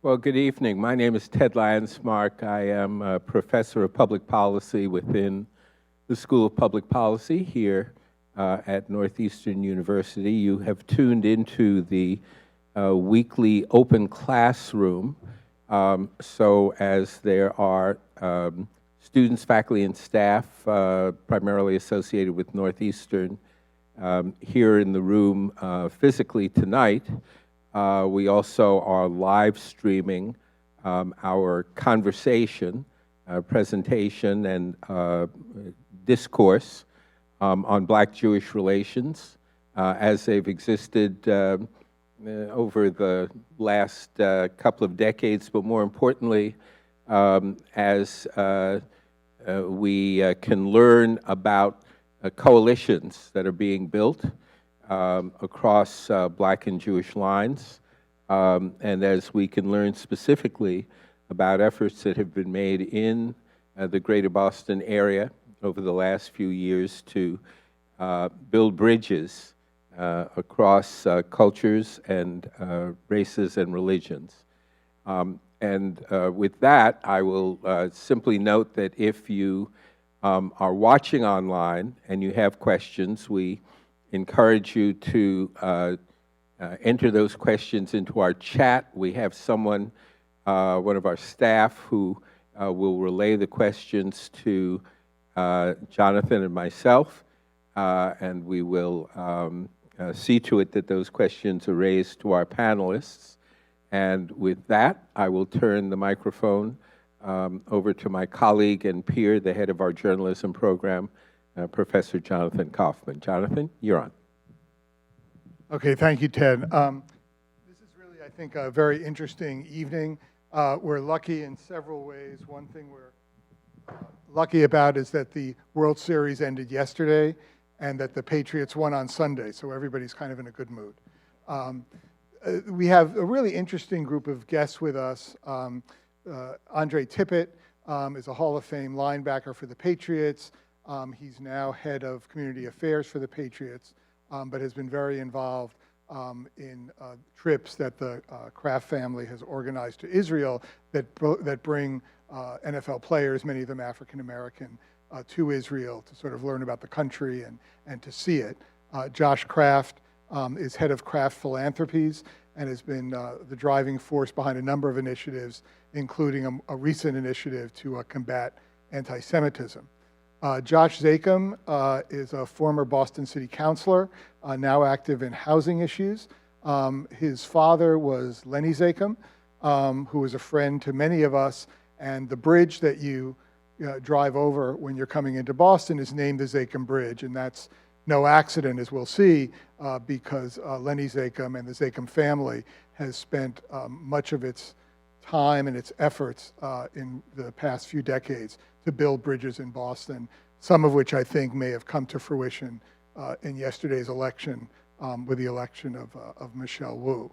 Well, good evening. My name is Ted Lansmark. I am a professor of public policy within the School of Public Policy here at Northeastern University. You have tuned into the weekly open classroom. So as there are students, faculty, and staff primarily associated with Northeastern here in the room physically tonight, we also are live streaming our conversation, presentation, and discourse on Black-Jewish relations as they've existed over the last couple of decades, but more importantly, as we can learn about coalitions that are being built across Black and Jewish lines, and as we can learn specifically about efforts that have been made in the greater Boston area over the last few years to build bridges across cultures and races and religions. And with that, I will simply note that if you are watching online and you have questions, we encourage you to enter those questions into our chat. We have someone, one of our staff, who will relay the questions to Jonathan and myself, and we will see to it that those questions are raised to our panelists. And with that, I will turn the microphone over to my colleague and peer, the head of our journalism program, Professor Jonathan Kaufman. Jonathan, you're on. Okay, thank you, Ted. This is really, I think, a very interesting evening. We're lucky in several ways. One thing we're lucky about is that the World Series ended yesterday and that the Patriots won on Sunday, so everybody's kind of in a good mood. We have a really interesting group of guests with us. Andre Tippett is a Hall of Fame linebacker for the Patriots. He's now head of community affairs for the Patriots, but has been very involved in trips that the Kraft family has organized to Israel that bring NFL players, many of them African American, to Israel to sort of learn about the country and to see it. Josh Kraft is head of Kraft Philanthropies and has been the driving force behind a number of initiatives, including a recent initiative to combat anti-Semitism. Josh Zakim is a former Boston City Councilor, now active in housing issues. His father was Lenny Zakim, who was a friend to many of us, and the bridge that you drive over when you're coming into Boston is named the Zakim Bridge, and that's no accident, as we'll see, because Lenny Zakim and the Zakim family has spent much of its time and its efforts in the past few decades to build bridges in Boston, some of which I think may have come to fruition in yesterday's election with the election of Michelle Wu.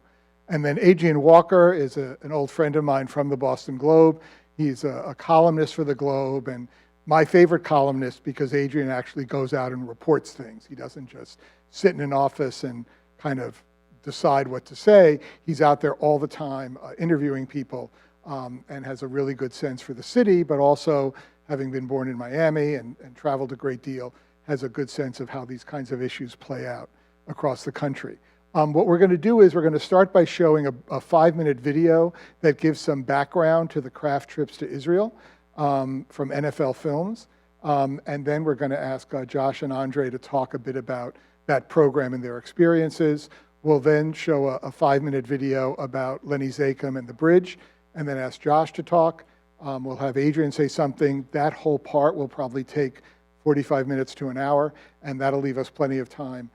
And then Adrian Walker is an old friend of mine from the Boston Globe. He's a columnist for the Globe, and my favorite columnist because Adrian actually goes out and reports things. He doesn't just sit in an office and kind of decide what to say. He's out there all the time interviewing people and has a really good sense for the city, but also, having been born in Miami and traveled a great deal, has a good sense of how these kinds of issues play out across the country. What we're going to do is we're going to start by showing a 5-minute video that gives some background to the Kraft trips to Israel from NFL Films. And then we're going to ask Josh and Andre to talk a bit about that program and their experiences. We'll then show a 5-minute video about Lenny Zakim and the bridge, and then ask Josh to talk. We'll have Adrian say something. That whole part will probably take 45 minutes to an hour, and that'll leave us plenty of time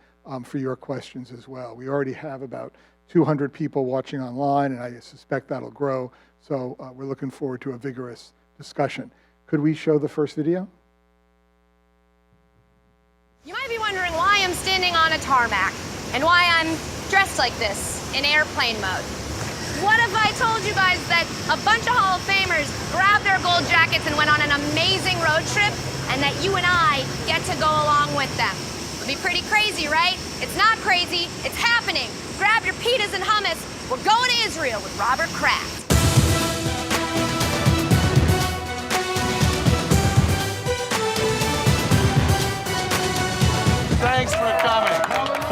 for your questions as well. We already have about 200 people watching online, and I suspect that'll grow, so we're looking forward to a vigorous discussion. Could we show the first video? You might be wondering why I'm standing on a tarmac and why I'm dressed like this in airplane mode. What if I told you guys that a bunch of Hall of Famers grabbed their gold jackets and went on an amazing road trip, and that you and I get to go along with them? It would be pretty crazy, right? It's not crazy, it's happening. Grab your pitas and hummus. We're going to Israel with Robert Kraft. thanks for coming.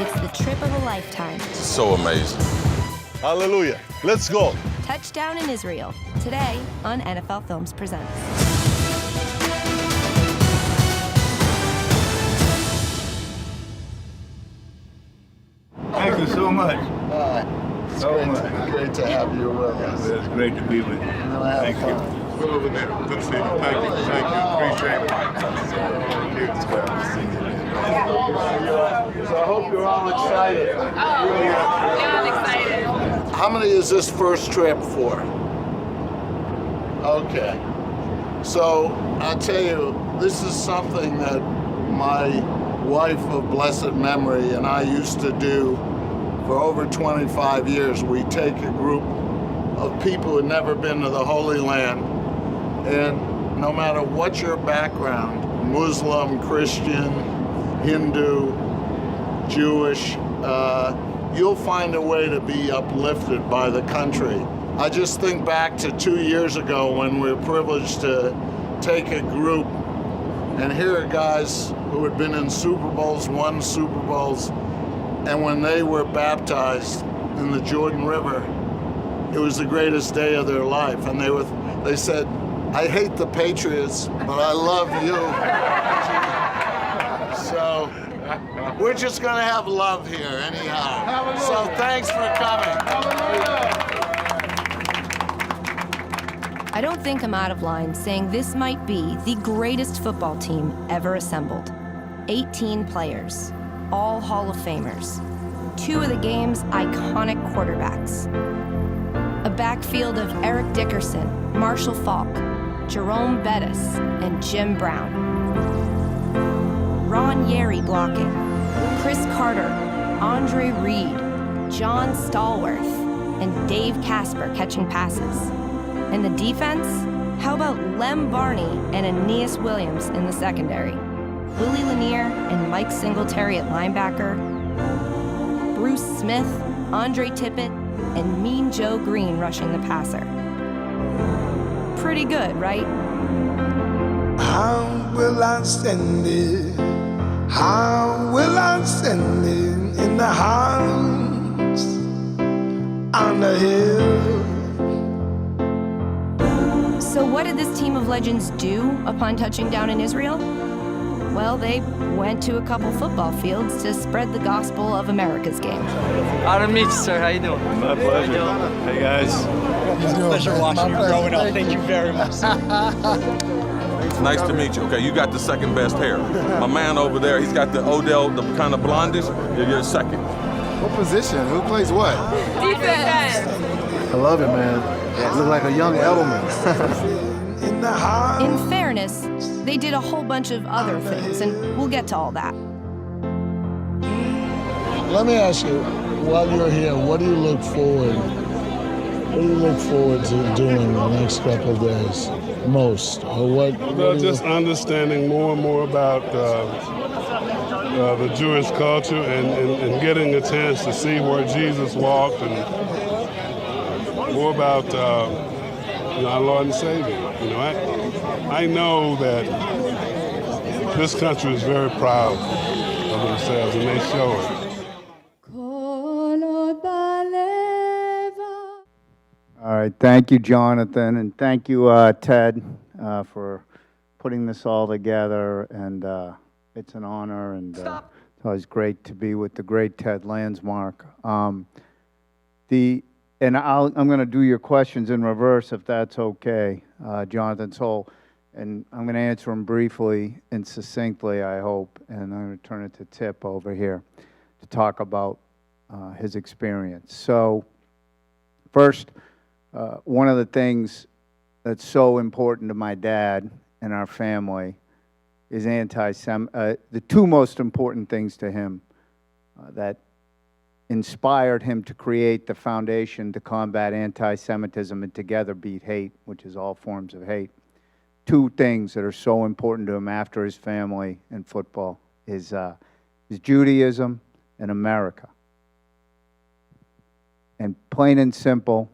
It's the trip of a lifetime. So amazing. Hallelujah. Let's go. Touchdown in Israel. Today on NFL Films Presents. Thank you so much. It's great to have you with us. It's great to be with you. Thank you. Good over there. Good to see you. Thank you. Appreciate it. So I hope you're all excited. Yeah, I'm excited. How many is this first trip for? Okay. So I'll tell you, this is something that my wife of blessed memory and I used to do for over 25 years. We take a group of people who had never been to the Holy Land, and no matter what your background, Muslim, Christian, Hindu, Jewish, you'll find a way to be uplifted by the country. I just think back to 2 years ago when we were privileged to take a group, and here are guys who had been in Super Bowls, won Super Bowls, and when they were baptized in the Jordan River, it was the greatest day of their life. And they said, I hate the Patriots, but I love you. So we're just gonna have love here anyhow. So thanks for coming. I don't think I'm out of line saying this might be the greatest football team ever assembled. 18 players, all Hall of Famers. 2 of the game's iconic quarterbacks. A backfield of Eric Dickerson, Marshall Faulk, Jerome Bettis, and Jim Brown. Ron Yeri blocking, Chris Carter, Andre Reed, John Stallworth, and Dave Casper catching passes. And the defense? How about Lem Barney and Aeneas Williams in the secondary? Willie Lanier and Mike Singletary at linebacker? Bruce Smith, Andre Tippett, and Mean Joe Green rushing the passer. Pretty good, right? How will I send it? How will I send it in the house on the hill? So what did this team of legends do upon touching down in Israel? Well, they went to a couple football fields to spread the gospel of America's game. Honored to meet you, sir. How you doing? My pleasure. Hey, guys. It's a pleasure watching you growing up. Thank you very much. Nice to meet you. Okay, you got the second best hair. My man over there, he's got the Odell, the kind of blondish. You're second. What position? Who plays what? Defense. I love it, man. You look like a young Edelman. In fairness, they did a whole bunch of other things, and we'll get to all that. Let me ask you, while you're here, what do you look forward to doing the next couple of days most? Or what just understanding more and more about the Jewish culture and getting a chance to see where Jesus walked and more about our Lord and Savior. I know that this country is very proud of themselves, and they show it. All right, thank you, Jonathan, and thank you, Ted, for putting this all together. And it's an honor, and it's always great to be with the great Ted Landsmark. I'm going to do your questions in reverse, if that's okay, Jonathan. And I'm going to answer them briefly and succinctly, I hope, and I'm going to turn it to Tip over here to talk about his experience. So, first, one of the things that's so important to my dad and our family is the 2 most important things to him that inspired him to create the foundation to combat anti-Semitism and together beat hate, which is all forms of hate. 2 things that are so important to him after his family and football is Judaism and America. And plain and simple,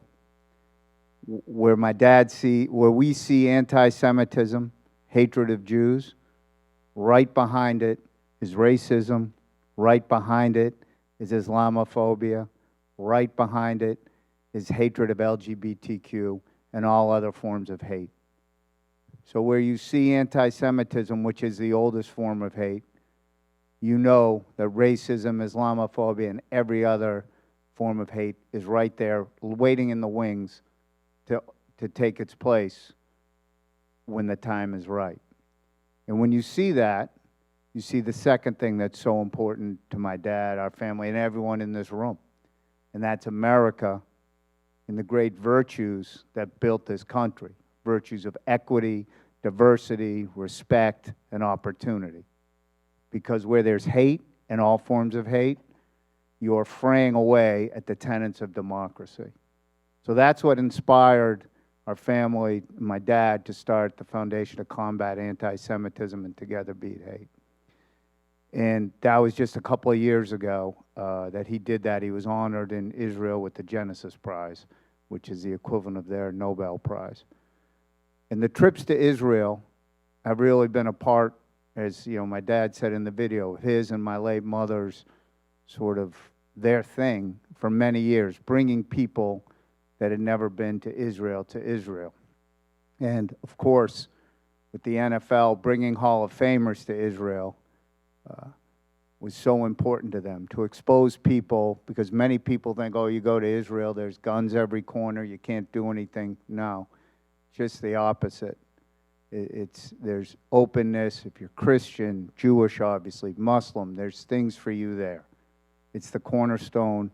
where we see anti-Semitism, hatred of Jews, right behind it is racism, Right behind it is Islamophobia. Right behind it is hatred of LGBTQ and all other forms of hate. So where you see anti-Semitism, which is the oldest form of hate, you know that racism, Islamophobia, and every other form of hate is right there, waiting in the wings to take its place when the time is right. And when you see that, you see the second thing that's so important to my dad, our family, and everyone in this room, and that's America and the great virtues that built this country, virtues of equity, diversity, respect, and opportunity. Because where there's hate and all forms of hate, you're fraying away at the tenets of democracy. So that's what inspired our family, my dad, to start the Foundation to Combat Anti-Semitism and Together Beat Hate. And that was just a couple of years ago that he did that. He was honored in Israel with the Genesis Prize, which is the equivalent of their Nobel Prize. And the trips to Israel have really been a part, as you know, my dad said in the video, his and my late mother's sort of their thing for many years, bringing people that had never been to Israel. And of course, with the NFL, bringing Hall of Famers to Israel was so important to them, to expose people, because many people think, oh, you go to Israel, there's guns every corner, you can't do anything. No, just the opposite. There's openness. If you're Christian, Jewish, obviously, Muslim, there's things for you there. It's the cornerstone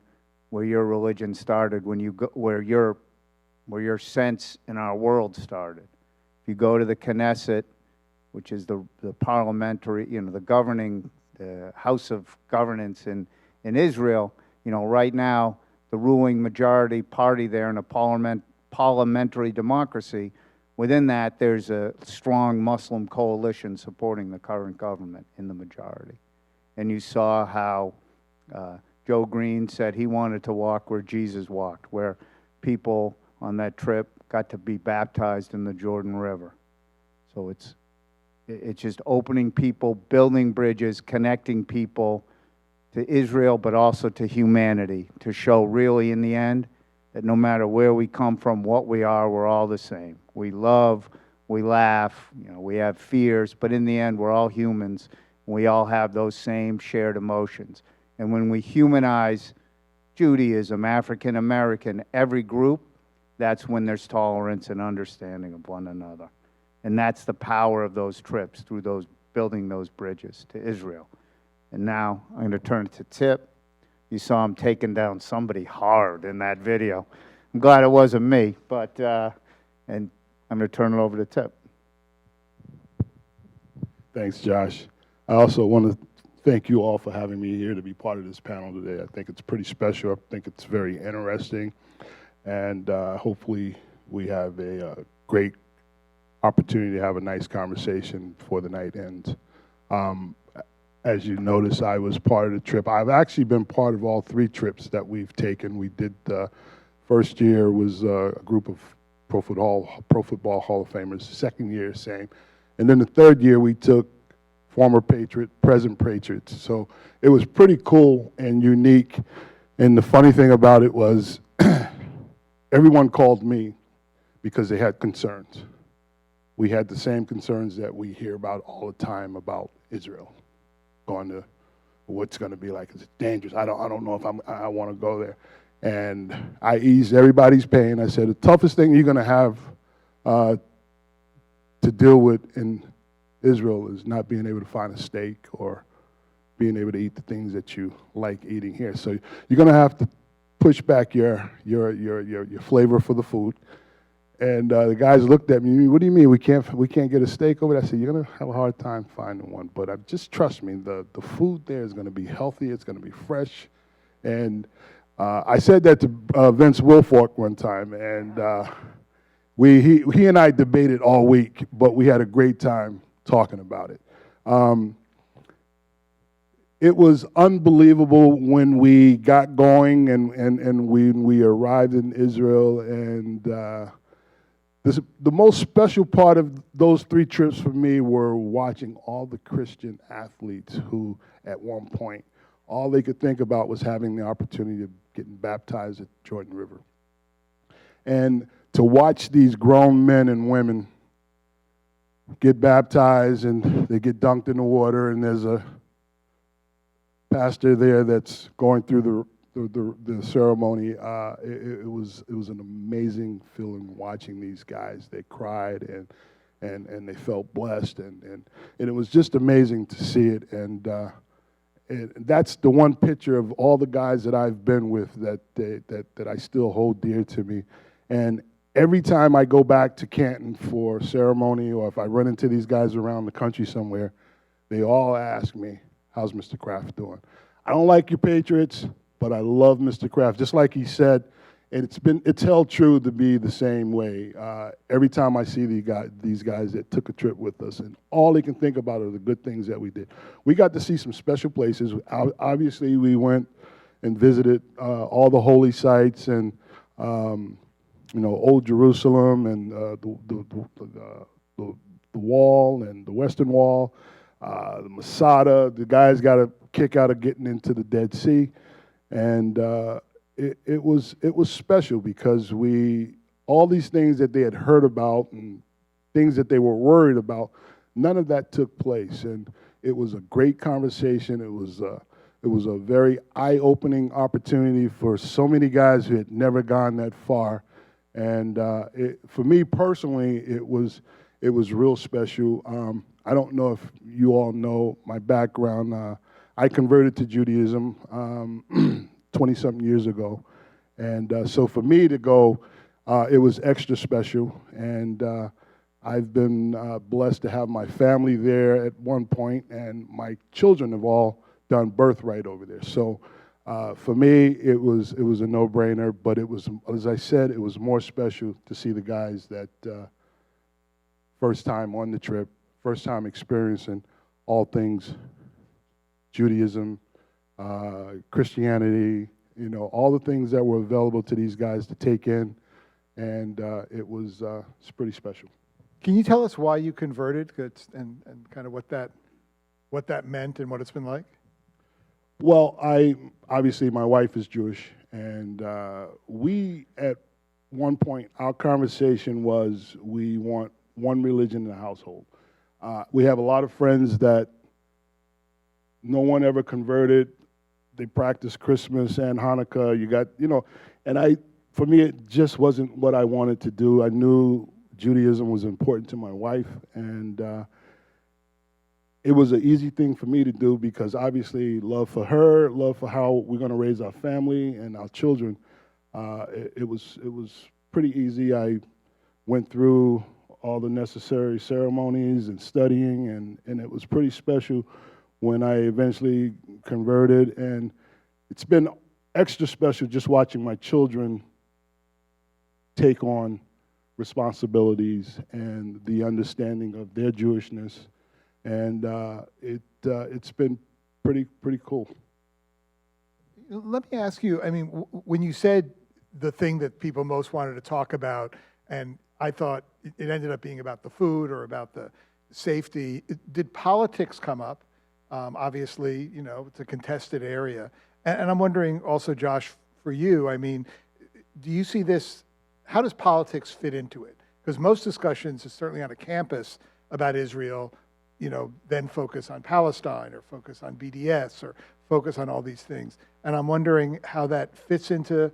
where your religion started, when you go, where your sense in our world started. If you go to the Knesset, which is the parliamentary, you know, the House of Governance in Israel, you know, right now, the ruling majority party there in a parliamentary democracy, within that, there's a strong Muslim coalition supporting the current government in the majority. And you saw how Joe Green said he wanted to walk where Jesus walked, where people on that trip got to be baptized in the Jordan River. So it's just opening people, building bridges, connecting people to Israel, but also to humanity, to show really in the end that no matter where we come from, what we are, we're all the same. We love, we laugh, you know, we have fears, but in the end, we're all humans. And we all have those same shared emotions. And when we humanize Judaism, African American, every group, that's when there's tolerance and understanding of one another. And that's the power of those trips, through those building those bridges to Israel. And now I'm going to turn to Tip. You saw him taking down somebody hard in that video. I'm glad it wasn't me, but and I'm going to turn it over to Tip. Thanks, Josh. I also want to thank you all for having me here to be part of this panel today. I think it's pretty special. I think it's very interesting. And hopefully we have a great opportunity to have a nice conversation before the night ends. As you notice, I was part of the trip. I've actually been part of all 3 trips that we've taken. We did, first year was a group of Pro Football Hall of Famers. Second year, same. And then the third year, we took former Patriot, present Patriots. So it was pretty cool and unique. And the funny thing about it was everyone called me because they had concerns. We had the same concerns that we hear about all the time about Israel. Going to what's going to be like. Is it dangerous? I don't know if I want to go there. And I eased everybody's pain. I said the toughest thing you're going to have to deal with in Israel is not being able to find a steak or being able to eat the things that you like eating here. So you're going to have to push back your flavor for the food. And the guys looked at me. What do you mean we can't get a steak over there? I said, you're gonna have a hard time finding one, but just trust me. The food there is gonna be healthy. It's gonna be fresh. And I said that to Vince Wilfork one time, and he and I debated all week, but we had a great time talking about it. It was unbelievable when we got going and we arrived in Israel, and the most special part of those 3 trips for me were watching all the Christian athletes who, at one point, all they could think about was having the opportunity of getting baptized at Jordan River. And to watch these grown men and women get baptized and they get dunked in the water, and there's a pastor there that's going through the ceremony. It was an amazing feeling watching these guys. They cried and they felt blessed, and it was just amazing to see it. And that's the one picture of all the guys that I've been with that I still hold dear to me. And every time I go back to Canton for ceremony, or if I run into these guys around the country somewhere, they all ask me, "How's Mr. Kraft doing?" I don't like your Patriots, but I love Mr. Kraft. Just like he said, and it's held true to be the same way. Every time I see these guys that took a trip with us, and all they can think about are the good things that we did. We got to see some special places. Obviously, we went and visited all the holy sites, and Old Jerusalem, and the wall, and the Western Wall, the Masada. The guys got a kick out of getting into the Dead Sea, and it was special because all these things that they had heard about and things that they were worried about, none of that took place, and it was a great conversation. It was a very eye-opening opportunity for so many guys who had never gone that far. And for me personally, it was real special. I don't know if you all know my background. I converted to Judaism 20-something years ago. And so for me to go, it was extra special. And I've been blessed to have my family there at one point, and my children have all done birthright over there. So for me, it was a no-brainer, but it was, as I said, it was more special to see the guys that first time on the trip, first time experiencing all things Judaism, Christianity, all the things that were available to these guys to take in, and it's pretty special. Can you tell us why you converted, and kind of what that meant and what it's been like? Well, obviously my wife is Jewish, and we at one point, our conversation was we want one religion in the household. We have a lot of friends that no one ever converted. They practice Christmas and Hanukkah. And for me, it just wasn't what I wanted to do. I knew Judaism was important to my wife, and it was an easy thing for me to do because obviously love for her, love for how we're going to raise our family and our children. It was pretty easy. I went through all the necessary ceremonies and studying, and it was pretty special when I eventually converted. And it's been extra special just watching my children take on responsibilities and the understanding of their Jewishness. And it's been pretty cool. Let me ask you, I mean, when you said the thing that people most wanted to talk about, and I thought it ended up being about the food or about the safety, did politics come up? Obviously, it's a contested area. And I'm wondering also, Josh, for you, I mean, do you see this, how does politics fit into it? Because most discussions, certainly on a campus about Israel, then focus on Palestine or focus on BDS or focus on all these things. And I'm wondering how that fits into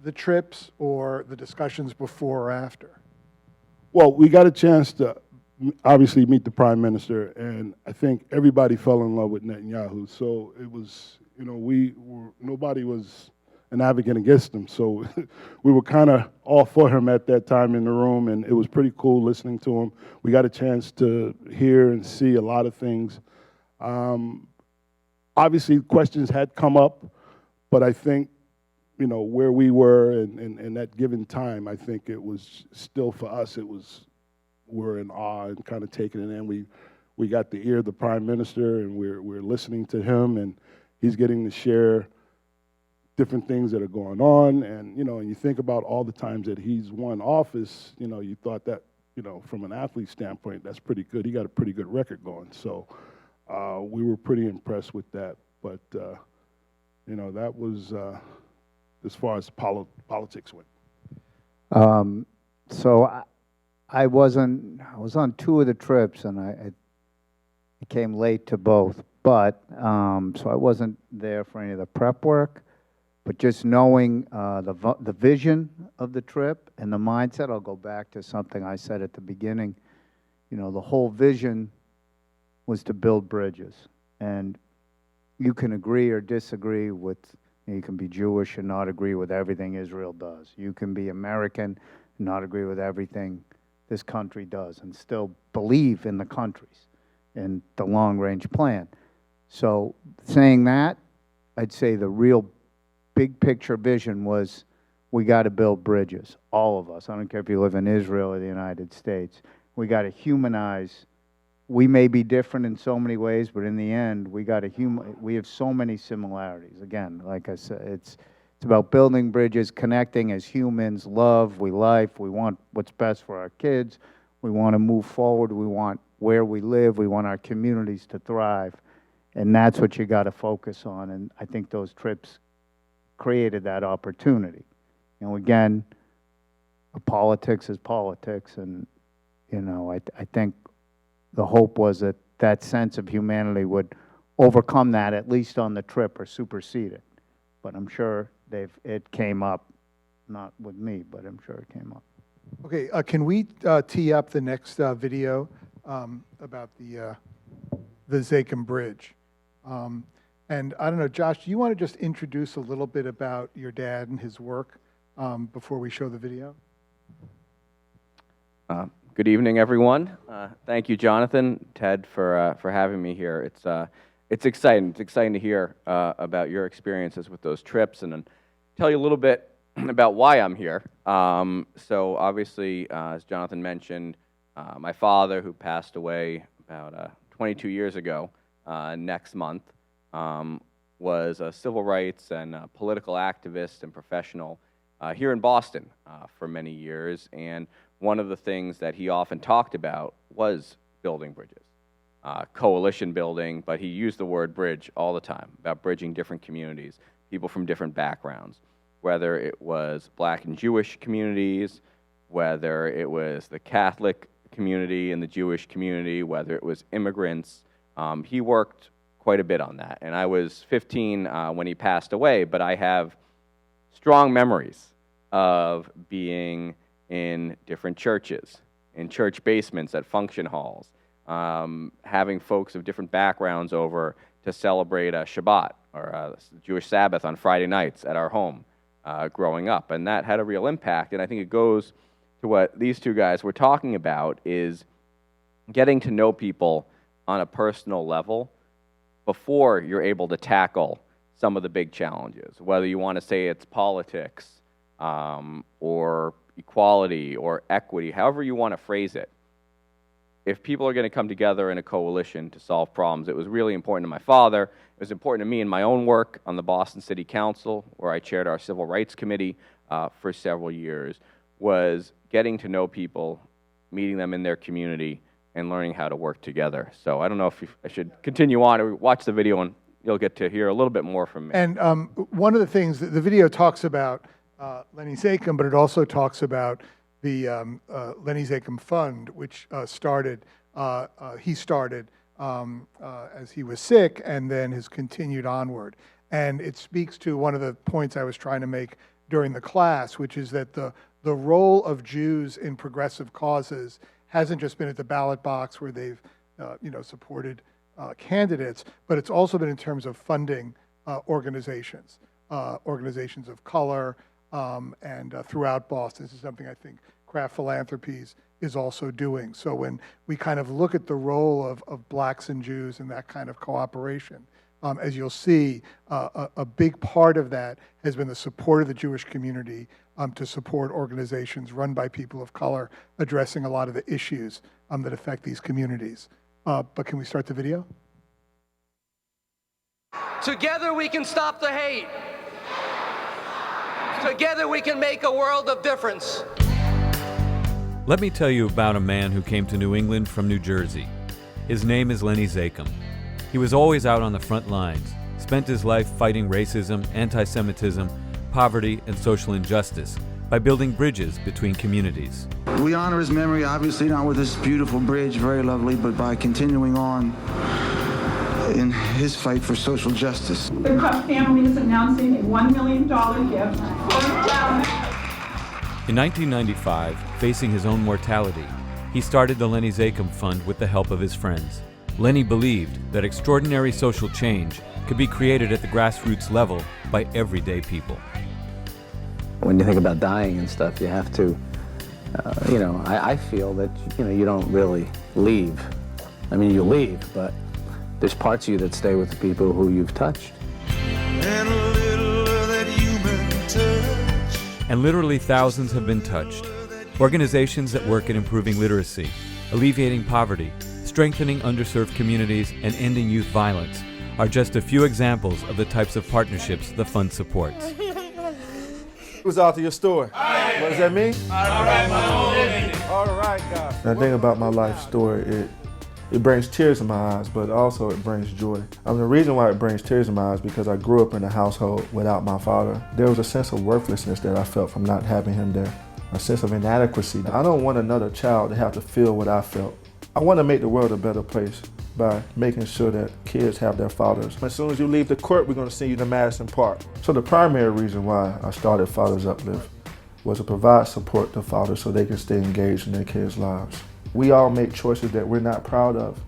the trips or the discussions before or after. Well, we got a chance to obviously meet the Prime Minister, and I think everybody fell in love with Netanyahu. So it was, nobody was an advocate against him. So we were kind of all for him at that time in the room, and it was pretty cool listening to him. We got a chance to hear and see a lot of things. Obviously, questions had come up, but I think, where we were and that given time, I think it was still for us, we're in awe and kind of taking it in. We got the ear of the Prime Minister, and we're listening to him, and he's getting to share different things that are going on. And, and you think about all the times that he's won office, you thought that, from an athlete standpoint, that's pretty good. He got a pretty good record going. So we were pretty impressed with that. But You know, that was as far as politics went. So I was on 2 of the trips, and I came late to both. But so I wasn't there for any of the prep work. But just knowing the vision of the trip and the mindset, I'll go back to something I said at the beginning. You know, the whole vision was to build bridges. And you can agree or disagree with, you can be Jewish and not agree with everything Israel does. You can be American and not agree with everything this country does and still believe in the countries and the long-range plan. So saying that, I'd say the real big picture vision was we got to build bridges, all of us. I don't care if you live in Israel or the United States. We got to humanize. We may be different in so many ways, but in the end, we have so many similarities. Again, like I said, it's about building bridges, connecting as humans, love, we life, we want what's best for our kids, we want to move forward, we want where we live, we want our communities to thrive, and that's what you got to focus on, and I think those trips created that opportunity. You know, again, politics is politics, and, you know, I think the hope was that that sense of humanity would overcome that, at least on the trip, or supersede it. But I'm sure it came up, not with me, but I'm sure it came up. Okay, can we tee up the next video about the Zakim Bridge? And I don't know, Josh, do you want to just introduce a little bit about your dad and his work before we show the video? Good evening, everyone. Thank you, Jonathan, Ted, for having me here. It's exciting. It's exciting to hear about your experiences with those trips, and tell you a little bit about why I'm here. So obviously, as Jonathan mentioned, my father, who passed away about 22 years ago next month, was a civil rights and political activist and professional here in Boston for many years. And one of the things that he often talked about was building bridges, coalition building, but he used the word bridge all the time, about bridging different communities, people from different backgrounds, whether it was Black and Jewish communities, whether it was the Catholic community and the Jewish community, whether it was immigrants. He worked quite a bit on that. And I was 15 when he passed away, but I have strong memories of being in different churches, in church basements, at function halls, having folks of different backgrounds over to celebrate a Shabbat or a Jewish Sabbath on Friday nights at our home growing up. And that had a real impact. And I think it goes to what these two guys were talking about, is getting to know people on a personal level before you're able to tackle some of the big challenges, whether you want to say it's politics or equality or equity, however you want to phrase it. If people are going to come together in a coalition to solve problems, it was really important to my father. It was important to me in my own work on the Boston City Council, where I chaired our Civil Rights Committee for several years, was getting to know people, meeting them in their community, and learning how to work together. So I don't know if I should continue on or watch the video, and you'll get to hear a little bit more from me. And one of the things that the video talks about Lenny Zakim, but it also talks about the Lenny Zakim Fund, which he started as he was sick, and then has continued onward. And it speaks to one of the points I was trying to make during the class, which is that the role of Jews in progressive causes hasn't just been at the ballot box where they've supported candidates, but it's also been in terms of funding organizations of color, and throughout Boston. This is something I think Kraft Philanthropies is also doing. So when we kind of look at the role of blacks and Jews in that kind of cooperation, as you'll see, a big part of that has been the support of the Jewish community to support organizations run by people of color addressing a lot of the issues that affect these communities. But can we start the video? Together we can stop the hate. Together we can make a world of difference. Let me tell you about a man who came to New England from New Jersey. His name is Lenny Zakim. He was always out on the front lines, spent his life fighting racism, anti-Semitism, poverty, and social injustice by building bridges between communities. We honor his memory, obviously not with this beautiful bridge, very lovely, but by continuing on in his fight for social justice. The Kraft family is announcing a $1 million gift for him. In 1995, facing his own mortality, he started the Lenny Zakim Fund with the help of his friends. Lenny believed that extraordinary social change could be created at the grassroots level by everyday people. When you think about dying and stuff, you have to, I feel that, you don't really leave. I mean, you leave, but there's parts of you that stay with the people who you've touched. And a little of that human touch. And literally thousands have been touched. Organizations that work at improving literacy, alleviating poverty, strengthening underserved communities, and ending youth violence are just a few examples of the types of partnerships the fund supports. Who's out to your story? What does that mean? All right, guys. When I think about my life story, it brings tears in my eyes, but also it brings joy. The reason why it brings tears in my eyes is because I grew up in a household without my father. There was a sense of worthlessness that I felt from not having him there, a sense of inadequacy. I don't want another child to have to feel what I felt. I want to make the world a better place by making sure that kids have their fathers. As soon as you leave the court, we're going to send you to Madison Park. So the primary reason why I started Fathers Uplift was to provide support to fathers so they can stay engaged in their kids' lives. We all make choices that we're not proud of,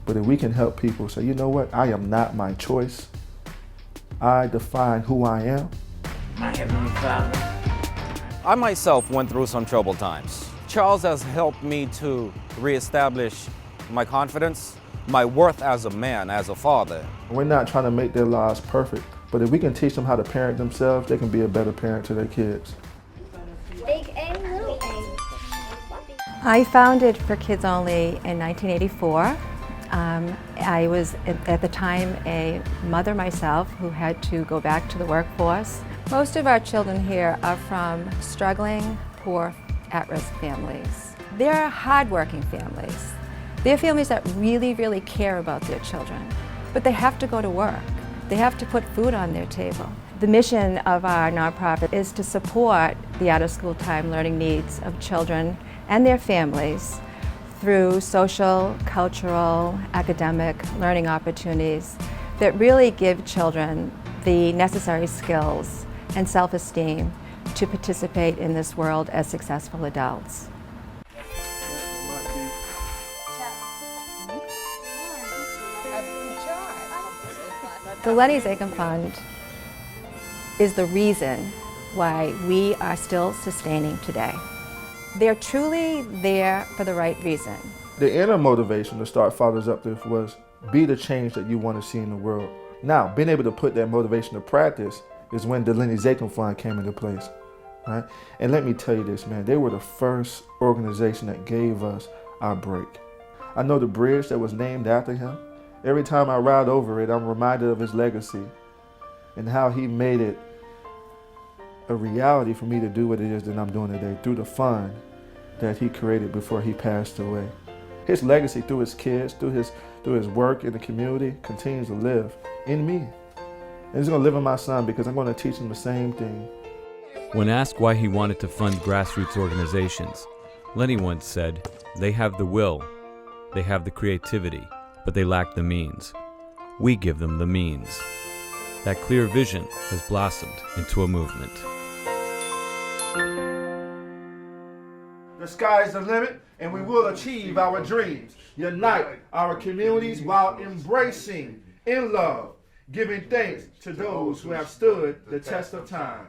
but if we can help people say, you know what, I am not my choice. I define who I am. My Heavenly Father. I myself went through some troubled times. Charles has helped me to reestablish my confidence, my worth as a man, as a father. We're not trying to make their lives perfect, but if we can teach them how to parent themselves, they can be a better parent to their kids. Big A, little A. I founded For Kids Only in 1984. I was at the time a mother myself who had to go back to the workforce. Most of our children here are from struggling, poor, at-risk families. They're hardworking families. They're families that really, really care about their children, but they have to go to work. They have to put food on their table. The mission of our nonprofit is to support the out-of-school time learning needs of children and their families through social, cultural, academic learning opportunities that really give children the necessary skills and self-esteem to participate in this world as successful adults. The Lenny Zakim Fund is the reason why we are still sustaining today. They're truly there for the right reason. The inner motivation to start Fathers Uplift was be the change that you want to see in the world. Now, being able to put that motivation to practice is when the Lenny Zakim Fund came into place, right? And let me tell you this, man, they were the first organization that gave us our break. I know the bridge that was named after him. Every time I ride over it, I'm reminded of his legacy and how he made it a reality for me to do what it is that I'm doing today through the fund that he created before he passed away. His legacy through his kids, through his work in the community continues to live in me. And it's going to live in my son because I'm going to teach him the same thing. When asked why he wanted to fund grassroots organizations, Lenny once said, "They have the will, they have the creativity, but they lack the means. We give them the means." That clear vision has blossomed into a movement. The sky is the limit, and we will achieve our dreams. Unite our communities while embracing in love, giving thanks to those who have stood the test of time.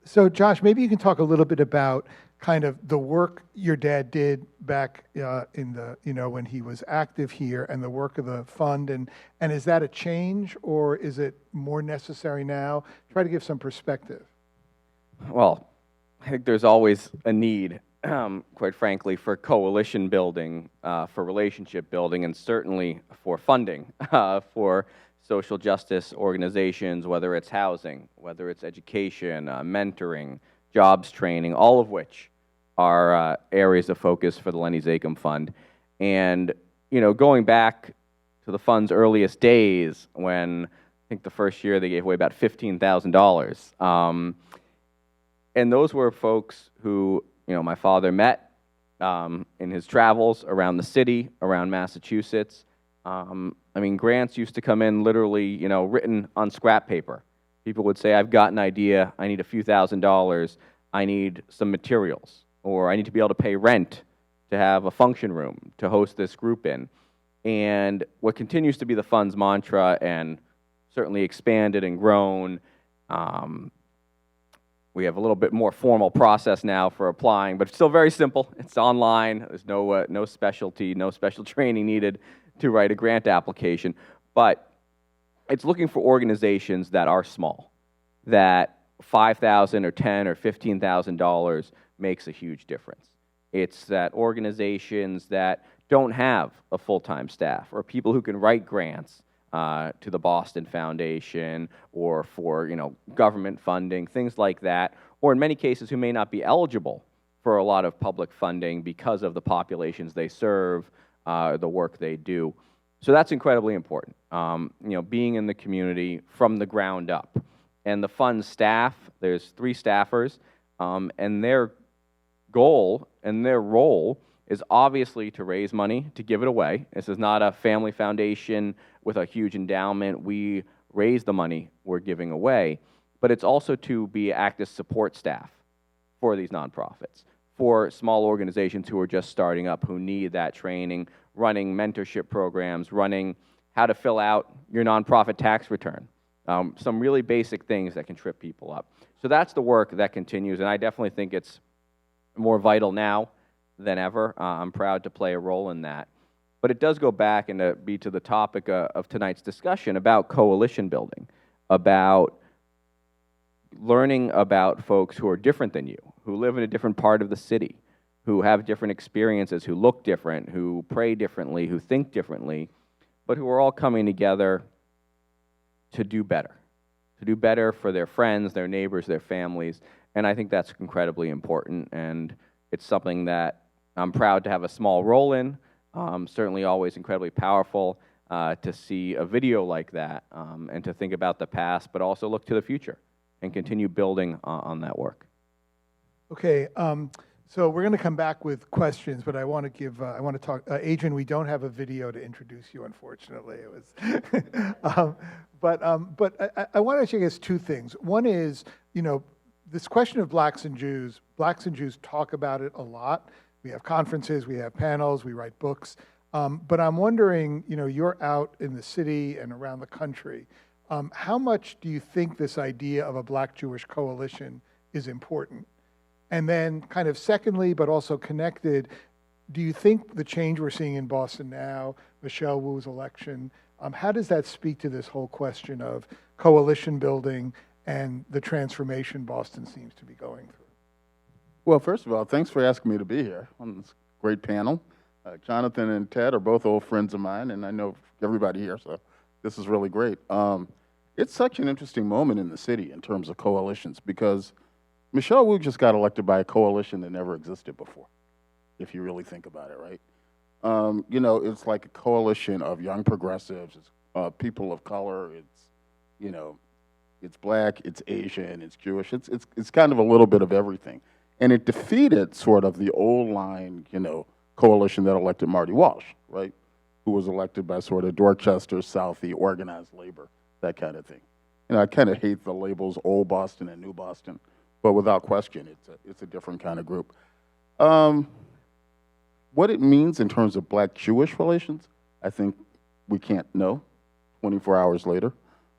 So Josh, maybe you can talk a little bit about kind of the work your dad did back in the, when he was active here, and the work of the fund, and is that a change or is it more necessary now? Try to give some perspective. Well, I think there's always a need, quite frankly, for coalition building, for relationship building, and certainly for funding for social justice organizations, whether it's housing, whether it's education, mentoring, jobs training, all of which are areas of focus for the Lenny Zakim Fund. And, going back to the fund's earliest days when I think the first year they gave away about $15,000. And those were folks who, my father met in his travels around the city, around Massachusetts. Grants used to come in literally, written on scrap paper. People would say, I've got an idea, I need a few $1,000s, I need some materials, or I need to be able to pay rent to have a function room to host this group in. And what continues to be the fund's mantra, and certainly expanded and grown, we have a little bit more formal process now for applying, but it's still very simple. It's online. There's no specialty, no special training needed to write a grant application. But it's looking for organizations that are small, that $5,000 or $10,000 or $15,000 makes a huge difference. It's that organizations that don't have a full-time staff, or people who can write grants to the Boston Foundation, or for government funding, things like that, or in many cases who may not be eligible for a lot of public funding because of the populations they serve, the work they do. So that's incredibly important. Being in the community from the ground up, and the fund staff. There's 3 staffers, and their goal and their role is obviously to raise money to give it away. This is not a family foundation with a huge endowment. We raise the money we're giving away, but it's also to be active support staff for these nonprofits, for small organizations who are just starting up, who need that training, running mentorship programs, running how to fill out your nonprofit tax return, some really basic things that can trip people up. So that's the work that continues, and I definitely think it's more vital now than ever. I'm proud to play a role in that. But it does go back and to be to the topic of tonight's discussion about coalition building, about learning about folks who are different than you, who live in a different part of the city, who have different experiences, who look different, who pray differently, who think differently, but who are all coming together to do better for their friends, their neighbors, their families. And I think that's incredibly important, and it's something that I'm proud to have a small role in. Certainly always incredibly powerful to see a video like that and to think about the past, but also look to the future and continue building on that work. Okay, so we're going to come back with questions, but I want to talk, Adrian, we don't have a video to introduce you, unfortunately. It was, but I want to ask you guys 2 things. One is, this question of blacks and Jews talk about it a lot. We have conferences, we have panels, we write books. But I'm wondering, you're out in the city and around the country. How much do you think this idea of a Black-Jewish coalition is important? And then kind of secondly, but also connected, do you think the change we're seeing in Boston now, Michelle Wu's election, how does that speak to this whole question of coalition building and the transformation Boston seems to be going through? Well, first of all, thanks for asking me to be here on this great panel. Jonathan and Ted are both old friends of mine, and I know everybody here, so this is really great. It's such an interesting moment in the city in terms of coalitions, because Michelle Wu just got elected by a coalition that never existed before, if you really think about it, right? It's like a coalition of young progressives, it's people of color, it's black, it's Asian, it's Jewish, it's kind of a little bit of everything. And it defeated sort of the old line, coalition that elected Marty Walsh, right? Who was elected by sort of Dorchester, Southie, organized labor, that kind of thing. I kind of hate the labels Old Boston and New Boston, but without question, it's a different kind of group. What it means in terms of Black-Jewish relations, I think we can't know 24 hours later.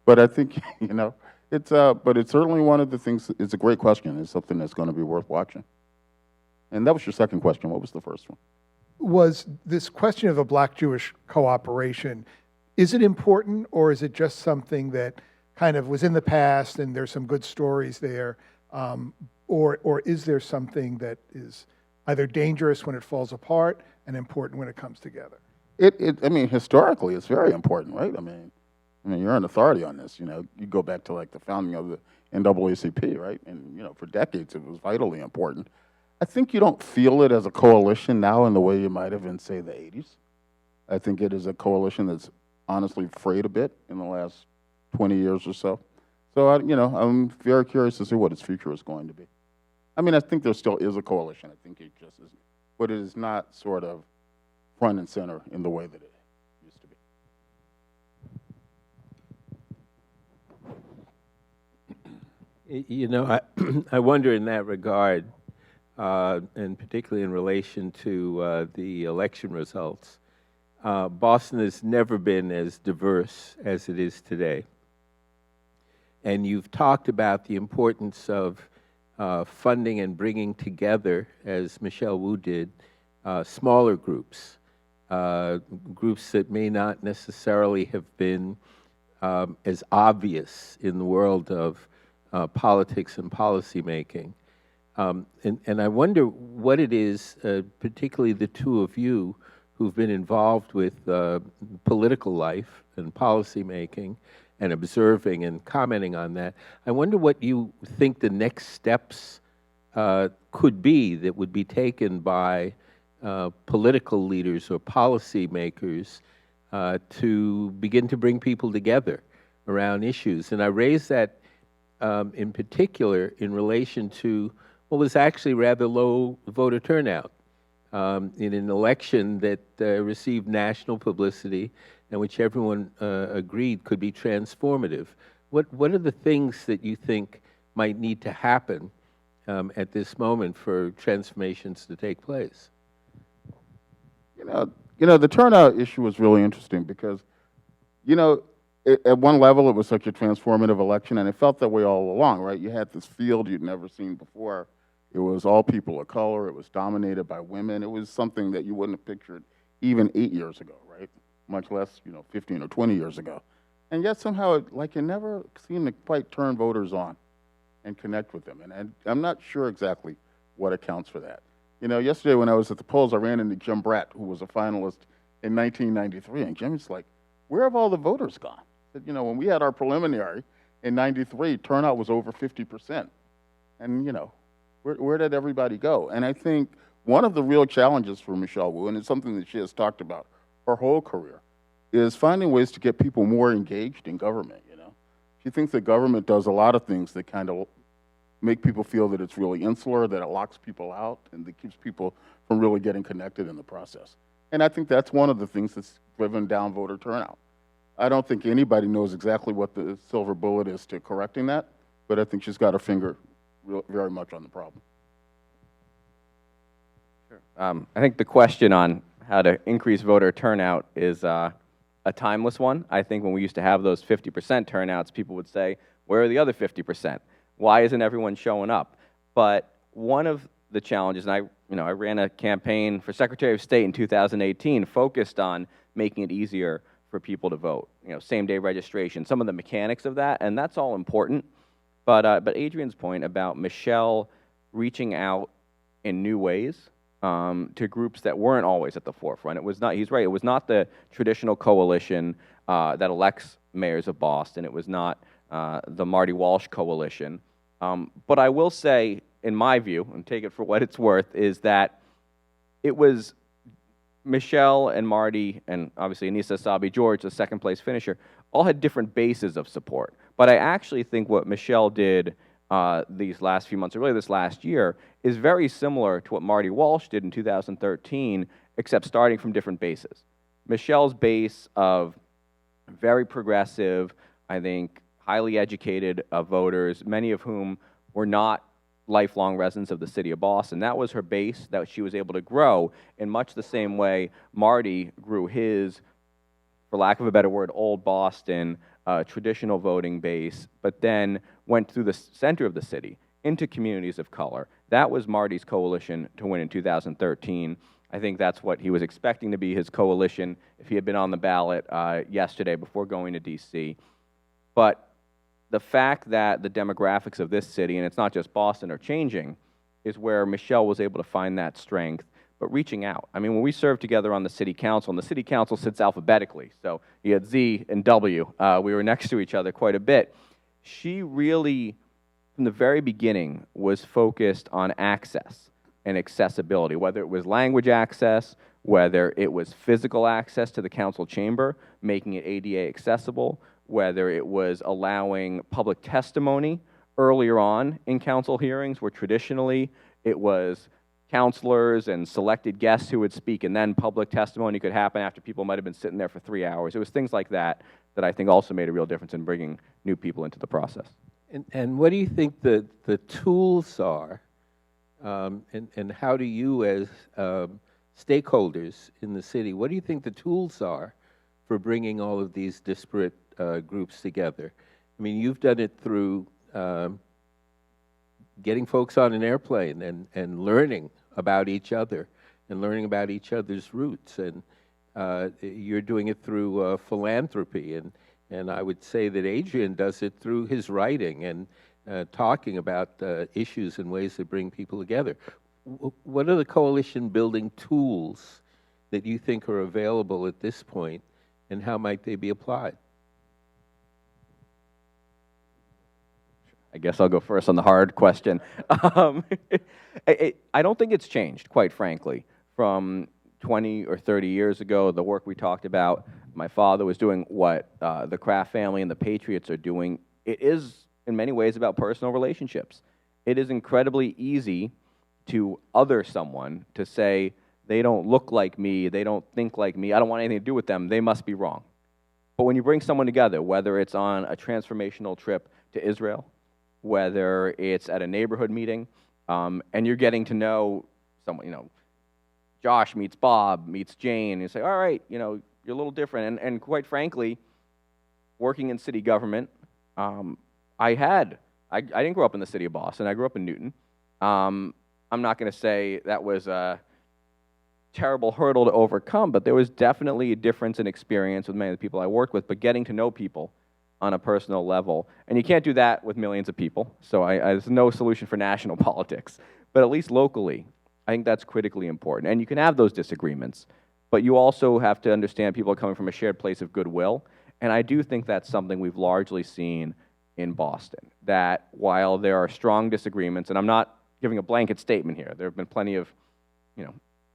But I think, but it's certainly one of the things, it's a great question. It's something that's going to be worth watching. And that was your second question. What was the first one? Was this question of a Black-Jewish cooperation, is it important, or is it just something that kind of was in the past and there's some good stories there? Or is there something that is either dangerous when it falls apart and important when it comes together? Historically, it's very important, right? I mean, you're an authority on this. You go back to like the founding of the NAACP, right? And for decades, it was vitally important. I think you don't feel it as a coalition now in the way you might have in, say, the 80s. I think it is a coalition that's honestly frayed a bit in the last 20 years or so. So, I'm very curious to see what its future is going to be. I mean, I think there still is a coalition. I think it just is, but it is not sort of front and center in the way that it used to be. You know, I wonder in that regard, and particularly in relation to the election results, Boston has never been as diverse as it is today. And you've talked about the importance of funding and bringing together, as Michelle Wu did, smaller groups, groups that may not necessarily have been as obvious in the world of politics and policy making. And I wonder what it is, particularly the two of you who've been involved with political life and policy making and observing and commenting on that. I wonder what you think the next steps could be that would be taken by political leaders or policy makers to begin to bring people together around issues. And I raise that in particular in relation to what was actually rather low voter turnout in an election that received national publicity and which everyone agreed could be transformative. What are the things that you think might need to happen at this moment for transformations to take place? The turnout issue was really interesting because, at one level it was such a transformative election, and it felt that way all along, right? You had this field you'd never seen before. It was all people of color. It was dominated by women. It was something that you wouldn't have pictured even 8 years ago, right? Much less, 15 or 20 years ago. And yet somehow, it never seemed to quite turn voters on and connect with them. And I'm not sure exactly what accounts for that. Yesterday when I was at the polls, I ran into Jim Bratt, who was a finalist in 1993. And Jim's like, where have all the voters gone? I said, when we had our preliminary in 93, turnout was over 50%. And, where did everybody go? And I think one of the real challenges for Michelle Wu, and it's something that she has talked about her whole career, is finding ways to get people more engaged in government, She thinks that government does a lot of things that kind of make people feel that it's really insular, that it locks people out, and that keeps people from really getting connected in the process. And I think that's one of the things that's driven down voter turnout. I don't think anybody knows exactly what the silver bullet is to correcting that, but I think she's got her finger very much on the problem. Sure. I think the question on how to increase voter turnout is a timeless one. I think when we used to have those 50% turnouts, people would say, where are the other 50%? Why isn't everyone showing up? But one of the challenges, and I ran a campaign for Secretary of State in 2018 focused on making it easier for people to vote, same-day registration, some of the mechanics of that, and that's all important. But Adrian's point about Michelle reaching out in new ways to groups that weren't always at the forefront. It was not, he's right, it was not the traditional coalition that elects mayors of Boston. It was not the Marty Walsh coalition. But I will say, in my view, and take it for what it's worth, is that it was Michelle and Marty, and obviously Anissa Sabi George, the second place finisher, all had different bases of support. But I actually think what Michelle did these last few months, or really this last year, is very similar to what Marty Walsh did in 2013, except starting from different bases. Michelle's base of very progressive, I think, highly educated voters, many of whom were not lifelong residents of the city of Boston. That was her base that she was able to grow in much the same way Marty grew his, for lack of a better word, old Boston traditional voting base, but then went through the center of the city into communities of color. That was Marty's coalition to win in 2013. I think that's what he was expecting to be his coalition if he had been on the ballot yesterday before going to D.C. But the fact that the demographics of this city, and it's not just Boston, are changing, is where Michelle was able to find that strength, but reaching out. I mean, when we served together on the city council, and the city council sits alphabetically, so you had Z and W, we were next to each other quite a bit. She really, from the very beginning, was focused on access and accessibility, whether it was language access, whether it was physical access to the council chamber, making it ADA accessible, whether it was allowing public testimony earlier on in council hearings, where traditionally it was councilors and selected guests who would speak, and then public testimony could happen after people might have been sitting there for 3 hours. It was things like that that I think also made a real difference in bringing new people into the process. And what do you think the tools are, and how do you as stakeholders in the city, what do you think the tools are for bringing all of these disparate groups together? I mean, you've done it through getting folks on an airplane and learning about each other and learning about each other's roots, and you're doing it through philanthropy, and I would say that Adrian does it through his writing and talking about issues and ways that bring people together. What are the coalition building tools that you think are available at this point, and how might they be applied? I guess I'll go first on the hard question. I don't think it's changed, quite frankly, from 20 or 30 years ago, the work we talked about. My father was doing what the Kraft family and the Patriots are doing. It is, in many ways, about personal relationships. It is incredibly easy to other someone, to say, they don't look like me, they don't think like me, I don't want anything to do with them, they must be wrong. But when you bring someone together, whether it's on a transformational trip to Israel, whether it's at a neighborhood meeting, and you're getting to know someone, Josh meets Bob, meets Jane, and you say, all right, you're a little different. And quite frankly, working in city government, I didn't grow up in the city of Boston, I grew up in Newton. I'm not going to say that was a terrible hurdle to overcome, but there was definitely a difference in experience with many of the people I worked with, but getting to know people on a personal level. And you can't do that with millions of people, so there's no solution for national politics. But at least locally, I think that's critically important. And you can have those disagreements, but you also have to understand people are coming from a shared place of goodwill. And I do think that's something we've largely seen in Boston, that while there are strong disagreements, and I'm not giving a blanket statement here, there have been plenty of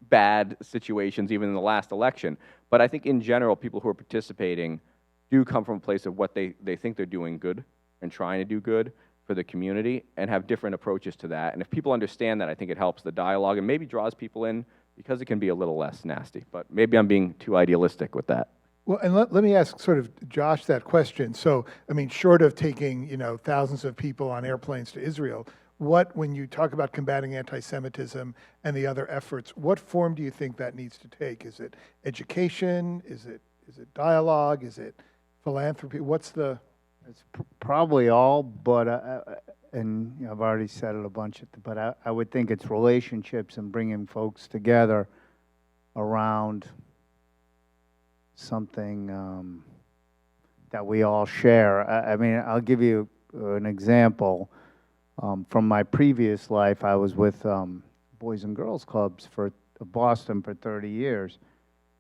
bad situations even in the last election, but I think in general people who are participating do come from a place of what they think they're doing good and trying to do good for the community, and have different approaches to that. And if people understand that, I think it helps the dialogue and maybe draws people in, because it can be a little less nasty. But maybe I'm being too idealistic with that. Well, and let me ask sort of Josh that question. So, I mean, short of taking, thousands of people on airplanes to Israel, when you talk about combating anti-Semitism and the other efforts, what form do you think that needs to take? Is it education? Is it dialogue? Is it philanthropy? What's the... It's probably all, but, and I've already said it a bunch, but I would think it's relationships and bringing folks together around something that we all share. I mean, I'll give you an example. From my previous life, I was with Boys and Girls Clubs for Boston for 30 years.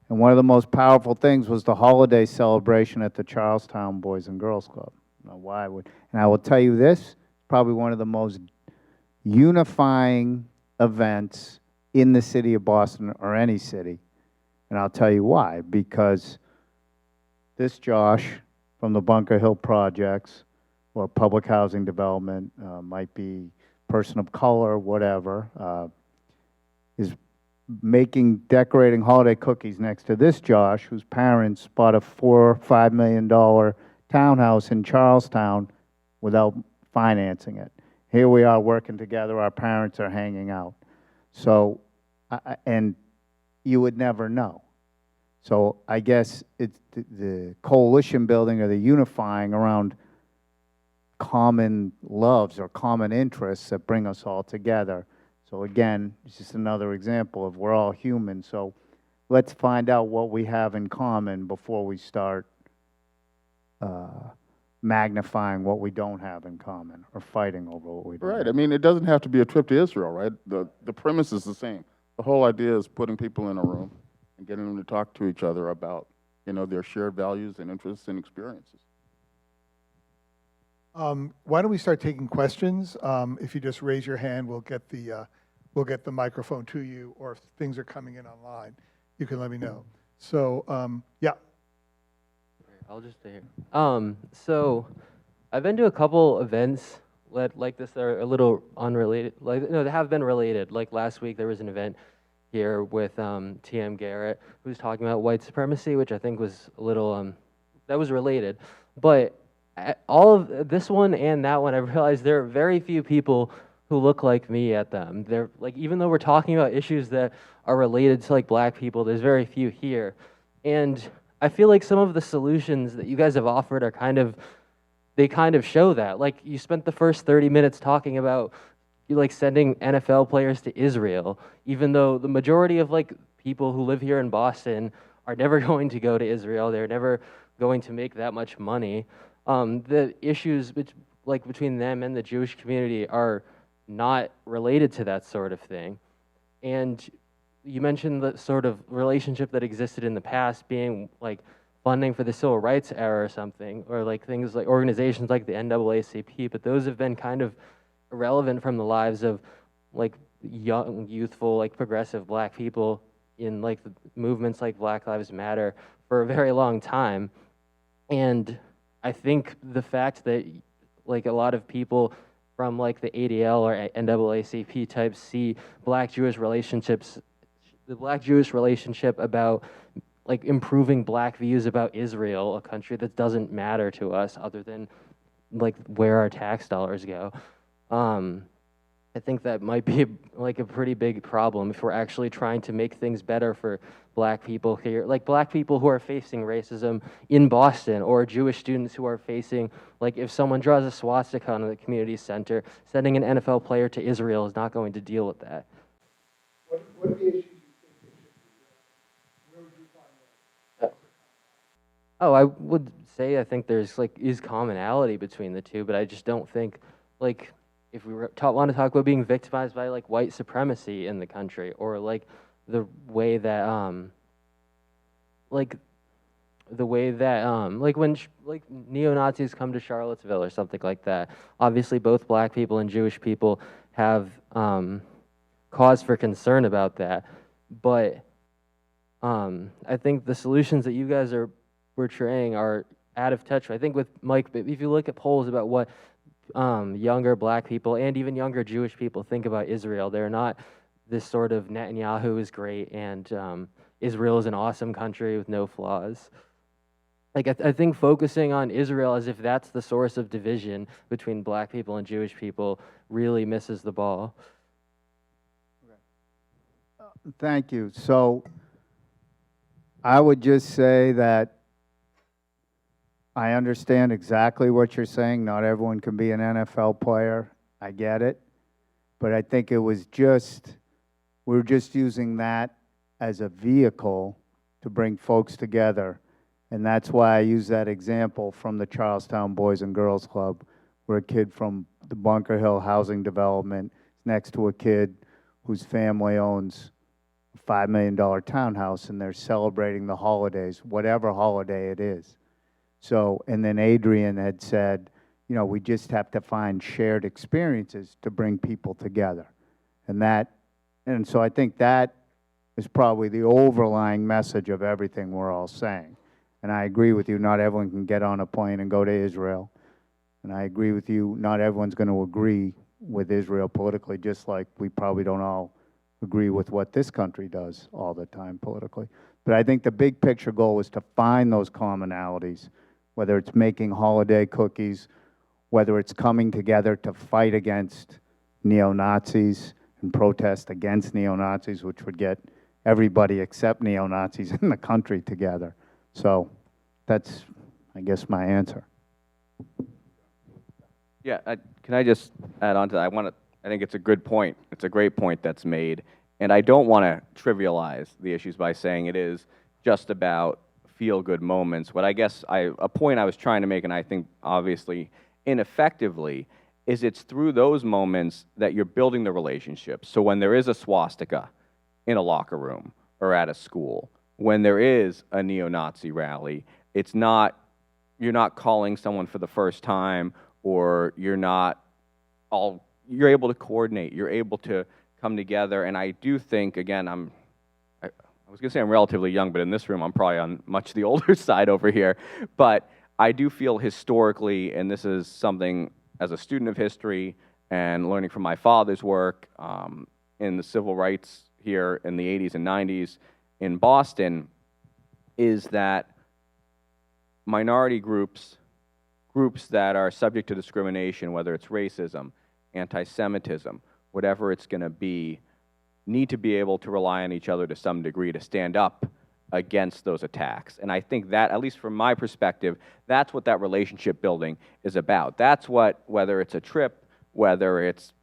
And one of the most powerful things was the holiday celebration at the Charlestown Boys and Girls Club. I don't know why I would. And I will tell you this, probably one of the most unifying events in the city of Boston or any city. And I'll tell you why. Because this Josh from the Bunker Hill Projects, or public housing development, might be person of color, whatever, is decorating holiday cookies next to this Josh, whose parents bought a $4 or $5 million townhouse in Charlestown without financing it. Here we are working together, our parents are hanging out. So, and you would never know. So I guess it's the coalition building or the unifying around common loves or common interests that bring us all together. So again, it's just another example of we're all human, so let's find out what we have in common before we start magnifying what we don't have in common or fighting over what we don't. Right. I mean, it doesn't have to be a trip to Israel, right? The premise is the same. The whole idea is putting people in a room and getting them to talk to each other about, their shared values and interests and experiences. Why don't we start taking questions? If you just raise your hand, we'll get the microphone to you, or if things are coming in online. you can let me know. So, yeah. I'll just stay here. So I've been to a couple events like this that are a little unrelated. Like, no, they have been related. Like last week, there was an event here with T.M. Garrett, who's talking about white supremacy, which I think was a little, that was related. But all of this one and that one, I realized there are very few people who look like me at them. They're like, even though we're talking about issues that are related to like black people, there's very few here. And I feel like some of the solutions that you guys have offered are they kind of show that. Like, you spent the first 30 minutes talking about like sending NFL players to Israel, even though the majority of like people who live here in Boston are never going to go to Israel. They're never going to make that much money. The issues between them and the Jewish community are not related to that sort of thing. And you mentioned the sort of relationship that existed in the past being like funding for the civil rights era or something, or like things like organizations like the NAACP, but those have been kind of irrelevant from the lives of like young, youthful, like progressive black people in like the movements like Black Lives Matter for a very long time. And I think the fact that like a lot of people from like the ADL or NAACP types see black-Jewish relationships, the black-Jewish relationship about like improving black views about Israel, a country that doesn't matter to us other than like where our tax dollars go. I think that might be like a pretty big problem if we're actually trying to make things better for black people here, like black people who are facing racism in Boston, or Jewish students who are facing, like if someone draws a swastika on the community center, sending an NFL player to Israel is not going to deal with that. What are the issues you think they should be, where would you find that? Oh, I would say I think there's is commonality between the two, but I just don't think like if we want to talk about being victimized by like white supremacy in the country, or like the way that like when like neo-Nazis come to Charlottesville or something like that, obviously both black people and Jewish people have cause for concern about that, but I think the solutions that you guys are portraying are out of touch. I think with Mike, if you look at polls about what younger black people and even younger Jewish people think about Israel, they're not this sort of Netanyahu is great and Israel is an awesome country with no flaws. Like I think focusing on Israel as if that's the source of division between black people and Jewish people really misses the ball. Thank you. So I would just say that I understand exactly what you're saying. Not everyone can be an NFL player. I get it. But I think it was we're just using that as a vehicle to bring folks together. And that's why I use that example from the Charlestown Boys and Girls Club, where a kid from the Bunker Hill housing development is next to a kid whose family owns a $5 million townhouse, and they're celebrating the holidays, whatever holiday it is. So, and then Adrian had said, you know, we just have to find shared experiences to bring people together. And so I think that is probably the overlying message of everything we're all saying. And I agree with you, not everyone can get on a plane and go to Israel. And I agree with you, not everyone's going to agree with Israel politically, just like we probably don't all agree with what this country does all the time politically. But I think the big picture goal is to find those commonalities, whether it's making holiday cookies, whether it's coming together to fight against neo-Nazis and protest against neo-Nazis, which would get everybody except neo-Nazis in the country together. So that's, I guess, my answer. Yeah, can I just add on to that? I think it's a good point. It's a great point that's made. And I don't want to trivialize the issues by saying it is just about feel-good moments. What I guess a point I was trying to make, and I think obviously ineffectively, is it's through those moments that you're building the relationship. So when there is a swastika in a locker room or at a school, when there is a neo-Nazi rally, you're not calling someone for the first time, or you're able to coordinate, you're able to come together. And I do think, again, I'm I was going to say I'm relatively young, but in this room I'm probably on much the older side over here. But I do feel historically, and this is something as a student of history and learning from my father's work in the civil rights here in the 80s and 90s in Boston, is that minority groups that are subject to discrimination, whether it's racism, anti-Semitism, whatever it's going to be, need to be able to rely on each other to some degree to stand up against those attacks. And I think that, at least from my perspective, that's what that relationship building is about. That's what, whether it's a trip, whether it's,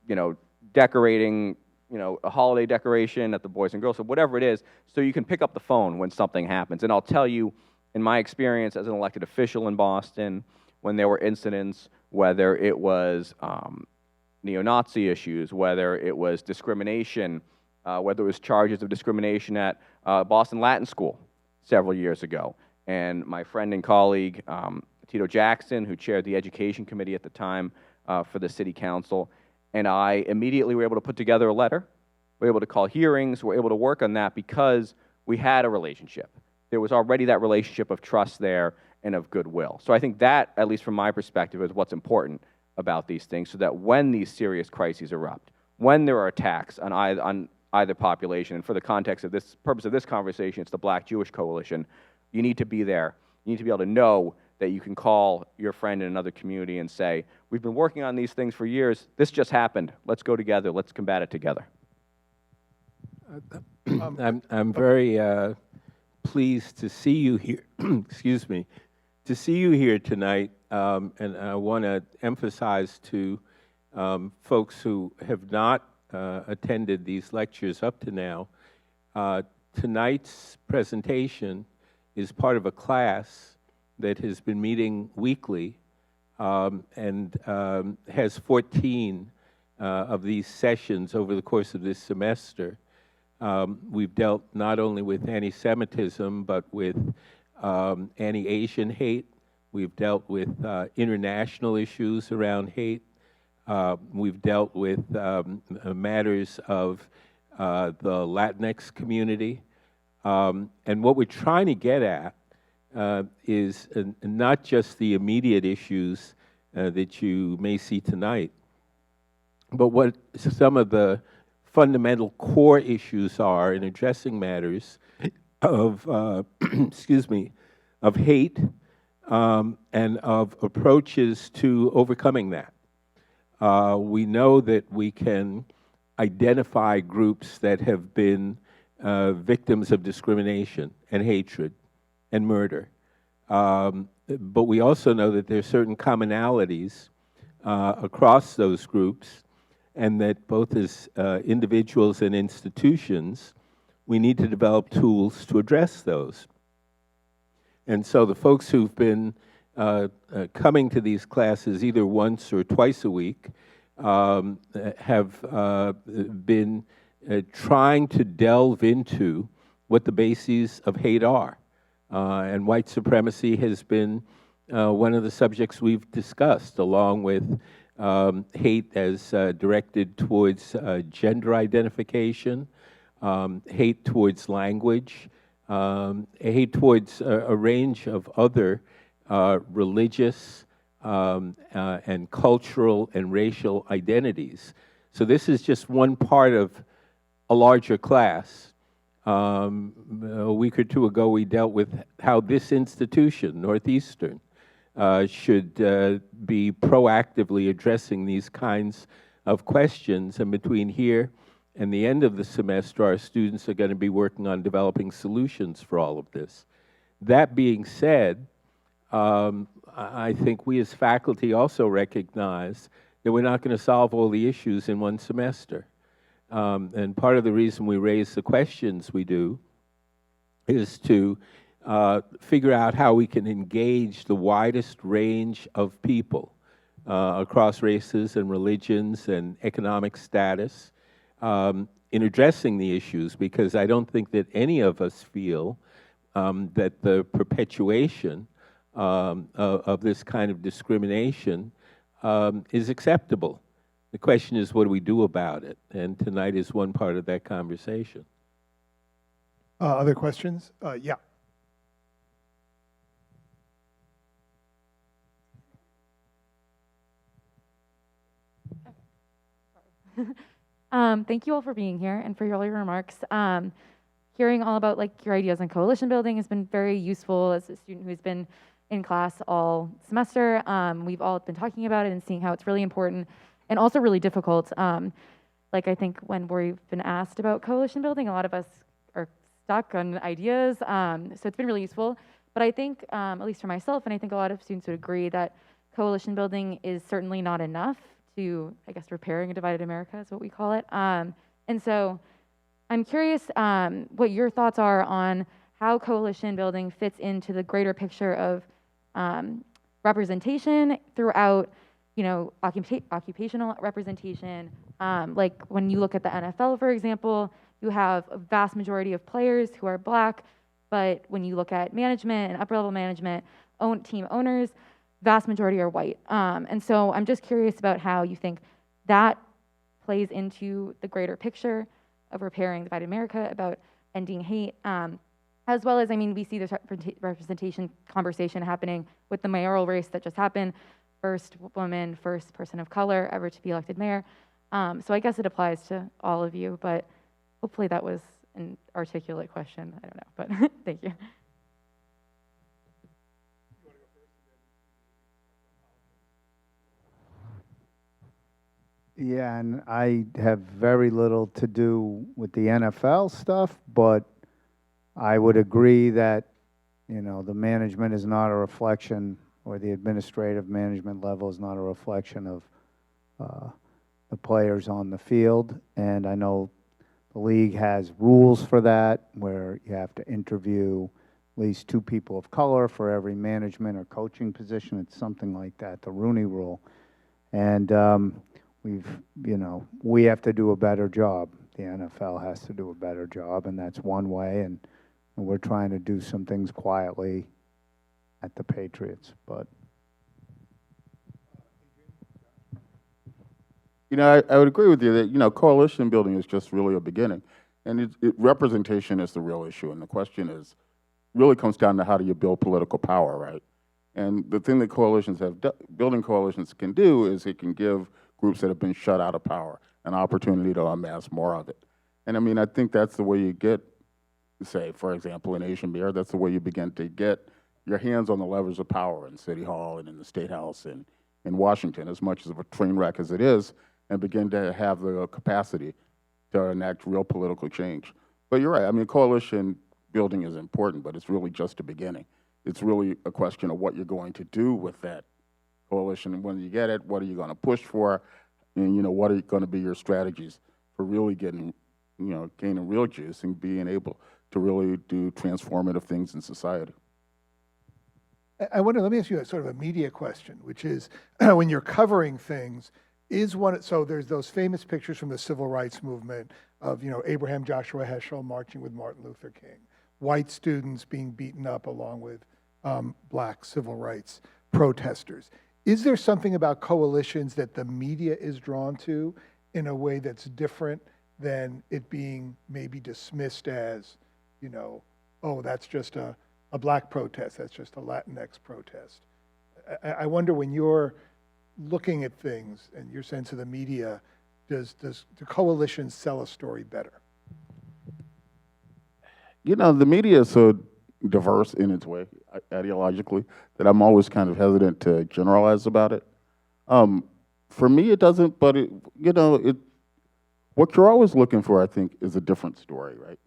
decorating, a holiday decoration at the Boys and Girls Club, whatever it is, so you can pick up the phone when something happens. And I'll tell you, in my experience as an elected official in Boston, when there were incidents, whether it was neo-Nazi issues, whether it was discrimination, whether it was charges of discrimination at Boston Latin School several years ago. And my friend and colleague, Tito Jackson, who chaired the education committee at the time for the city council, and I immediately were able to put together a letter. We were able to call hearings. We were able to work on that because we had a relationship. There was already that relationship of trust there and of goodwill. So I think that, at least from my perspective, is what's important about these things, so that when these serious crises erupt, when there are attacks on either population, and for the context of this purpose of this conversation, it's the Black-Jewish coalition, you need to be there. You need to be able to know that you can call your friend in another community and say, we've been working on these things for years, this just happened, let's go together, let's combat it together. I'm very pleased to see you here, excuse me, to see you here tonight, and I want to emphasize to folks who have not attended these lectures up to now, tonight's presentation is part of a class that has been meeting weekly and has 14 of these sessions over the course of this semester. We've dealt not only with anti-Semitism, but with anti-Asian hate. We've dealt with international issues around hate. We've dealt with matters of the Latinx community. And what we're trying to get at is not just the immediate issues that you may see tonight, but what some of the fundamental core issues are in addressing matters of, excuse me, of hate and of approaches to overcoming that. We know that we can identify groups that have been victims of discrimination and hatred and murder. But we also know that there are certain commonalities across those groups, and that both as individuals and institutions, we need to develop tools to address those. And so the folks who've been coming to these classes either once or twice a week have been trying to delve into what the bases of hate are. And white supremacy has been one of the subjects we've discussed, along with hate as directed towards gender identification, hate towards language, hate towards a range of other religious and cultural and racial identities. So this is just one part of a larger class. A week or two ago, we dealt with how this institution, Northeastern, should be proactively addressing these kinds of questions. And between here and the end of the semester, our students are going to be working on developing solutions for all of this. That being said, I think we as faculty also recognize that we're not going to solve all the issues in one semester. And part of the reason we raise the questions we do is to figure out how we can engage the widest range of people across races and religions and economic status in addressing the issues, because I don't think that any of us feel that the perpetuation of this kind of discrimination is acceptable. The question is, what do we do about it? And tonight is one part of that conversation. Other questions? Yeah. Thank you all for being here and for all your remarks. Hearing all about like your ideas on coalition building has been very useful as a student who's been in class all semester. We've all been talking about it and seeing how it's really important and also really difficult. Like I think when we've been asked about coalition building, a lot of us are stuck on ideas. So it's been really useful. But I think, at least for myself, and I think a lot of students would agree that coalition building is certainly not enough to, I guess, repairing a divided America is what we call it. And so I'm curious what your thoughts are on how coalition building fits into the greater picture of representation throughout, you know, occupational representation. Like when you look at the NFL, for example, you have a vast majority of players who are Black, but when you look at management and upper level management, team owners, vast majority are white. And so I'm just curious about how you think that plays into the greater picture of repairing divided America, about ending hate, as well as, I mean, we see this representation conversation happening with the mayoral race that just happened, first woman, first person of color ever to be elected mayor. So I guess it applies to all of you, but hopefully that was an articulate question. I don't know, but thank you. Yeah, and I have very little to do with the NFL stuff, but I would agree that, you know, the management is not a reflection, or the administrative management level is not a reflection of the players on the field. And I know the league has rules for that, where you have to interview at least 2 people of color for every management or coaching position. It's something like that, the Rooney Rule. And we have to do a better job. The NFL has to do a better job, and that's one way. And we're trying to do some things quietly at the Patriots. But you know, I would agree with you that, you know, coalition building is just really a beginning, and representation is the real issue. And the question is, really comes down to how do you build political power, right? And the thing that building coalitions can do is it can give groups that have been shut out of power an opportunity to amass more of it. And I mean, I think that's the way you get, say, for example, in Asian mayor, that's the way you begin to get your hands on the levers of power in City Hall and in the State House and in Washington, as much of a train wreck as it is, and begin to have the capacity to enact real political change. But you're right, I mean, coalition building is important, but it's really just a beginning. It's really a question of what you're going to do with that coalition, and when you get it, what are you going to push for, and, you know, what are going to be your strategies for really getting, you know, gaining real juice and being able to really do transformative things in society. I wonder, let me ask you a sort of a media question, which is, when you're covering things, so there's those famous pictures from the civil rights movement of, you know, Abraham Joshua Heschel marching with Martin Luther King, white students being beaten up along with Black civil rights protesters. Is there something about coalitions that the media is drawn to in a way that's different than it being maybe dismissed as, you know, oh, that's just a Black protest, that's just a Latinx protest? I wonder, when you're looking at things and your sense of the media, do coalitions sell a story better? You know, the media is so diverse in its way, ideologically, that I'm always kind of hesitant to generalize about it. For me, it doesn't, but what you're always looking for, I think, is a different story, right?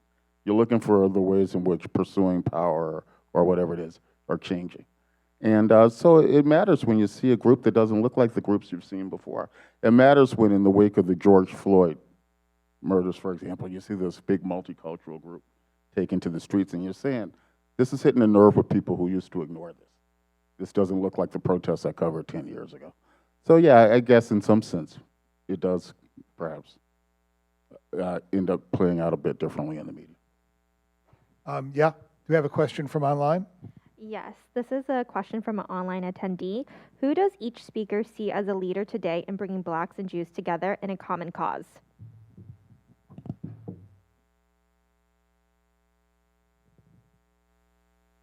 You're looking for the ways in which pursuing power or whatever it is are changing. And so it matters when you see a group that doesn't look like the groups you've seen before. It matters when, in the wake of the George Floyd murders, for example, you see this big multicultural group taken to the streets, and you're saying, this is hitting a nerve with people who used to ignore this. This doesn't look like the protests I covered 10 years ago. So yeah, I guess in some sense, it does perhaps end up playing out a bit differently in the media. Yeah, do we have a question from online? Yes, this is a question from an online attendee. Who does each speaker see as a leader today in bringing Blacks and Jews together in a common cause?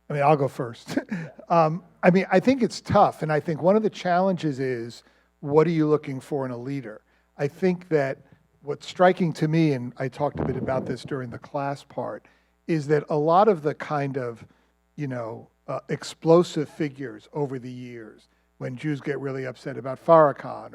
I mean, I'll go first. I mean, I think it's tough, and I think one of the challenges is, what are you looking for in a leader? I think that what's striking to me, and I talked a bit about this during the class part, is that a lot of the kind of, explosive figures over the years, when Jews get really upset about Farrakhan,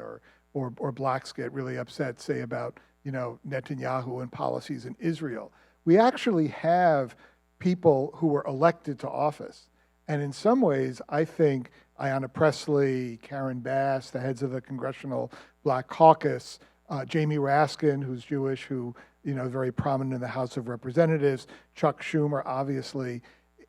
or blacks get really upset, say, about, Netanyahu and policies in Israel, we actually have people who were elected to office. And in some ways, I think Ayanna Pressley, Karen Bass, the heads of the Congressional Black Caucus, Jamie Raskin, who's Jewish, who, very prominent in the House of Representatives, Chuck Schumer, obviously.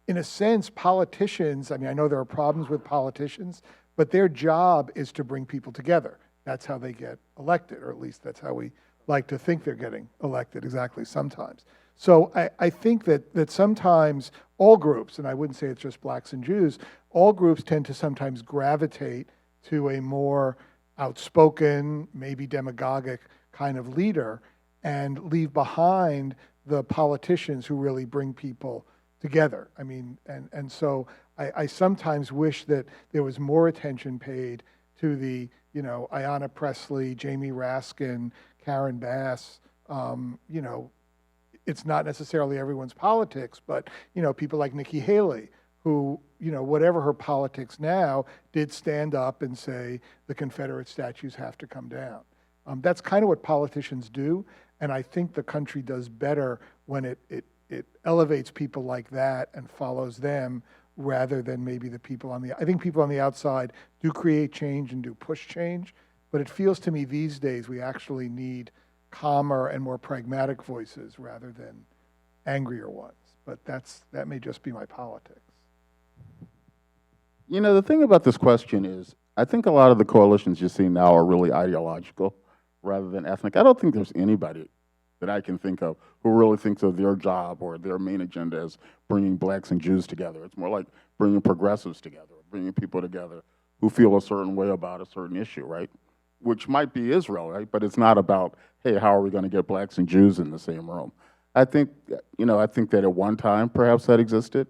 In a sense, politicians, I mean, I know there are problems with politicians, but their job is to bring people together. That's how they get elected, or at least that's how we like to think they're getting elected, exactly, sometimes. So I think that sometimes all groups, and I wouldn't say it's just blacks and Jews, all groups tend to sometimes gravitate to a more outspoken, maybe demagogic kind of leader, and leave behind the politicians who really bring people together. I mean, and so I sometimes wish that there was more attention paid to the, Ayanna Pressley, Jamie Raskin, Karen Bass, it's not necessarily everyone's politics, but, people like Nikki Haley, who, whatever her politics now, did stand up and say the Confederate statues have to come down. That's kind of what politicians do, and I think the country does better when it elevates people like that and follows them rather than maybe the people on the, I think people on the outside do create change and do push change, but it feels to me these days we actually need calmer and more pragmatic voices rather than angrier ones. But that may just be my politics. The thing about this question is, I think a lot of the coalitions you see now are really ideological rather than ethnic. I don't think there's anybody that I can think of who really thinks of their job or their main agenda as bringing blacks and Jews together. It's more like bringing progressives together, bringing people together who feel a certain way about a certain issue, right? Which might be Israel, right? But it's not about, hey, how are we going to get blacks and Jews in the same room? I think, I think that at one time perhaps that existed,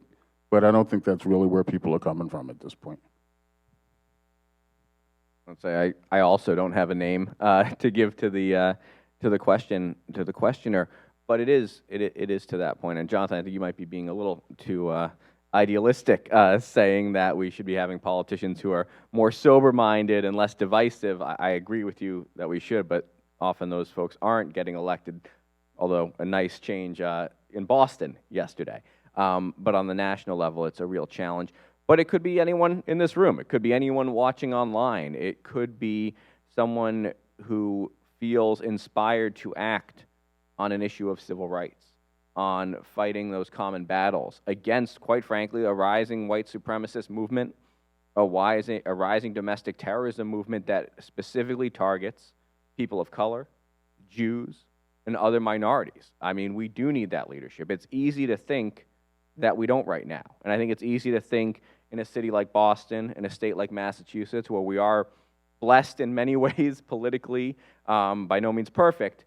but I don't think that's really where people are coming from at this point. I'd say I also don't have a name to give to the questioner, but it is to that point. And Jonathan, I think you might be being a little too idealistic, saying that we should be having politicians who are more sober-minded and less divisive. I agree with you that we should, but often those folks aren't getting elected, although a nice change in Boston yesterday. But on the national level, it's a real challenge. But it could be anyone in this room. It could be anyone watching online. It could be someone who feels inspired to act on an issue of civil rights, on fighting those common battles against, quite frankly, a rising white supremacist movement, a rising domestic terrorism movement that specifically targets people of color, Jews, and other minorities. I mean, we do need that leadership. It's easy to think that we don't right now. And I think it's easy to think in a city like Boston, in a state like Massachusetts, where we are blessed in many ways politically, by no means perfect,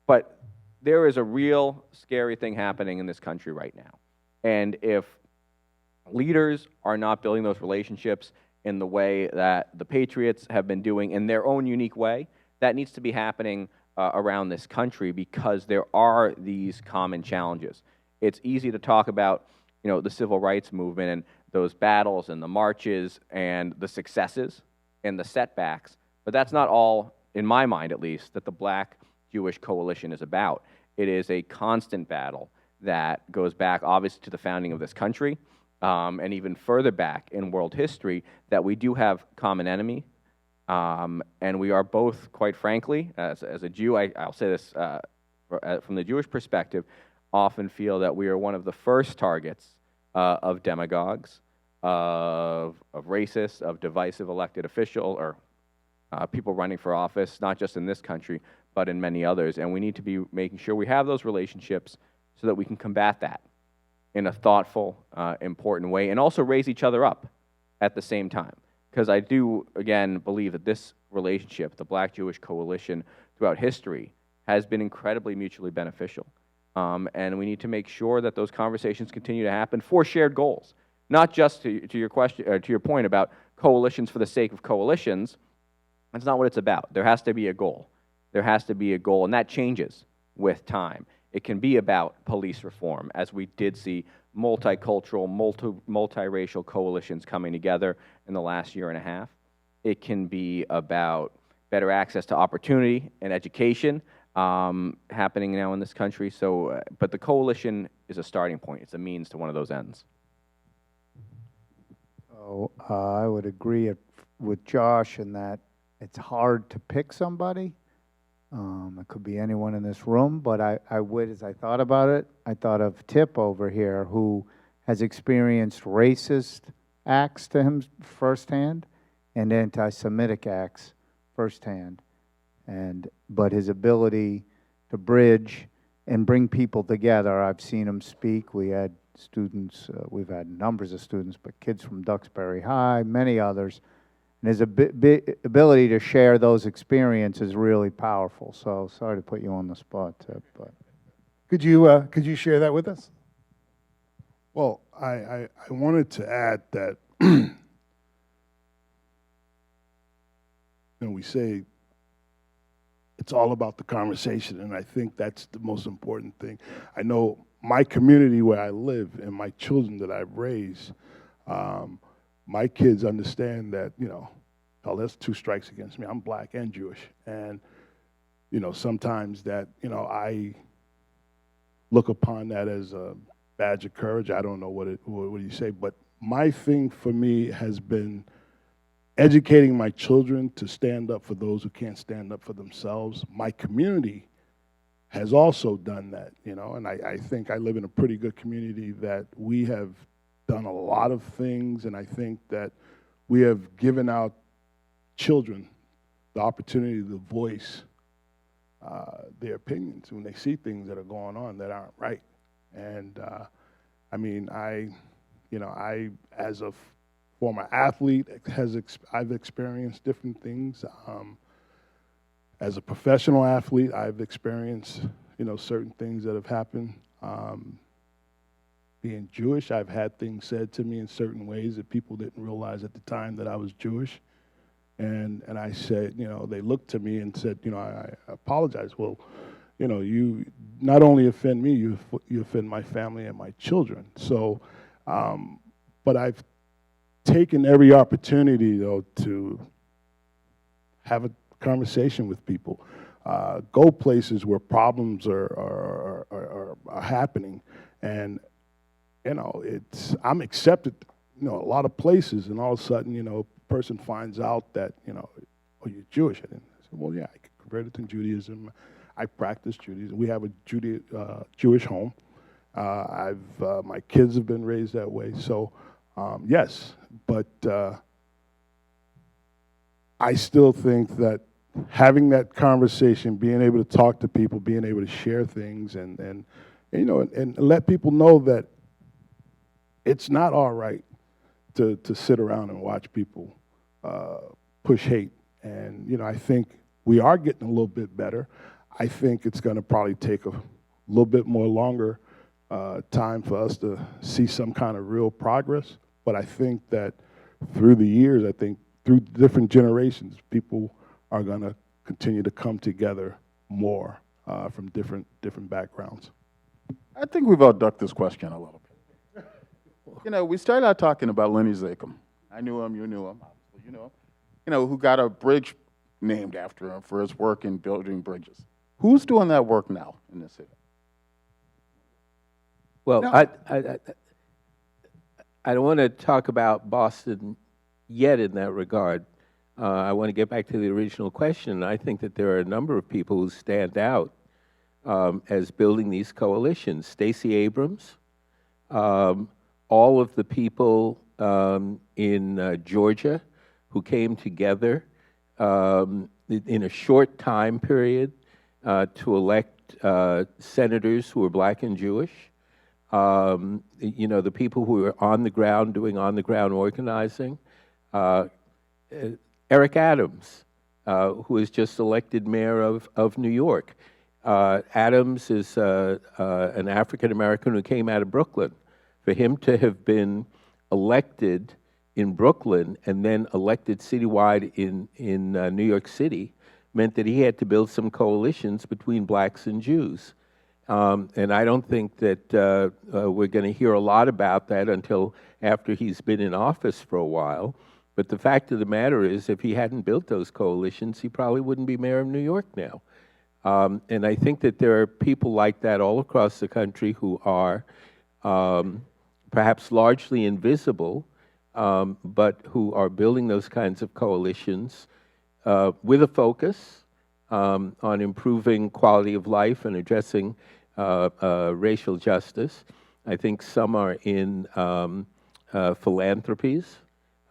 but there is a real scary thing happening in this country right now. And if leaders are not building those relationships in the way that the Patriots have been doing in their own unique way, that needs to be happening around this country, because there are these common challenges. It's easy to talk about, the civil rights movement and those battles and the marches and the successes and the setbacks, but that's not all, in my mind at least, that the Black-Jewish coalition is about. It is a constant battle that goes back, obviously, to the founding of this country, and even further back in world history, that we do have common enemy, and we are both, quite frankly, as a Jew, I'll say this from the Jewish perspective, often feel that we are one of the first targets of demagogues, of racists, of divisive elected official, or people running for office, not just in this country, but in many others. And we need to be making sure we have those relationships so that we can combat that in a thoughtful, important way, and also raise each other up at the same time. Because I do, again, believe that this relationship, the Black-Jewish coalition throughout history, has been incredibly mutually beneficial. And we need to make sure that those conversations continue to happen for shared goals. not just to your question, to your point about coalitions for the sake of coalitions. That's not what it's about. There has to be a goal. There has to be a goal, and that changes with time. It can be about police reform, as we did see multicultural, multiracial coalitions coming together in the last year and a half. It can be about better access to opportunity and education happening now in this country. So, but the coalition is a starting point. It's a means to one of those ends. So I would agree with Josh in that it's hard to pick somebody. It could be anyone in this room, but I would, as I thought about it, I thought of Tip over here, who has experienced racist acts to him firsthand and anti-Semitic acts firsthand. But his ability to bridge and bring people together, I've seen him speak. We had students, we've had numbers of students, but kids from Duxbury High, many others. And his ability to share those experiences is really powerful. So sorry to put you on the spot, Tip, but could you share that with us? Well, I wanted to add that we say it's all about the conversation, and I think that's the most important thing. I know my community where I live and my children that I've raised, my kids understand that, hell, there's 2 strikes against me. I'm black and Jewish. And, sometimes that, I look upon that as a badge of courage. I don't know what do you say, but my thing for me has been educating my children to stand up for those who can't stand up for themselves. My community has also done that, and I think I live in a pretty good community that we have done a lot of things, and I think that we have given our children the opportunity to voice their opinions when they see things that are going on that aren't right. And I as a former athlete, I've experienced different things. As a professional athlete, I've experienced, certain things that have happened. Being Jewish, I've had things said to me in certain ways that people didn't realize at the time that I was Jewish. And I said, they looked to me and said, I apologize. Well, you not only offend me, you offend my family and my children. So, but I've taken every opportunity, though, to have a conversation with people, go places where problems are happening, and I'm accepted, a lot of places, and all of a sudden, a person finds out that, oh, you're Jewish. I said, well, yeah, I converted to Judaism. I practice Judaism. We have a Jewish home. My kids have been raised that way. So, yes, but I still think that having that conversation, being able to talk to people, being able to share things, and let people know that it's not all right to sit around and watch people push hate. And I think we are getting a little bit better. I think it's going to probably take a little bit more longer time for us to see some kind of real progress. But I think that through the years, through different generations, people are going to continue to come together more from different backgrounds. I think we've outducked this question a little bit. We started out talking about Lenny Zakim. I knew him, you knew him, obviously, you know him. Who got a bridge named after him for his work in building bridges. Who's doing that work now in this city? Well, No. I don't want to talk about Boston yet in that regard. I want to get back to the original question. I think that there are a number of people who stand out as building these coalitions. Stacey Abrams, all of the people in Georgia who came together in a short time period to elect senators who were black and Jewish. The people who were on the ground doing on-the-ground organizing. Eric Adams, who was just elected mayor of New York. Adams is an African-American who came out of Brooklyn. For him to have been elected in Brooklyn and then elected citywide in New York City meant that he had to build some coalitions between blacks and Jews. And I don't think that we're going to hear a lot about that until after he's been in office for a while. But the fact of the matter is, if he hadn't built those coalitions, he probably wouldn't be mayor of New York now. And I think that there are people like that all across the country who are perhaps largely invisible, but who are building those kinds of coalitions with a focus on improving quality of life and addressing racial justice. I think some are in philanthropies.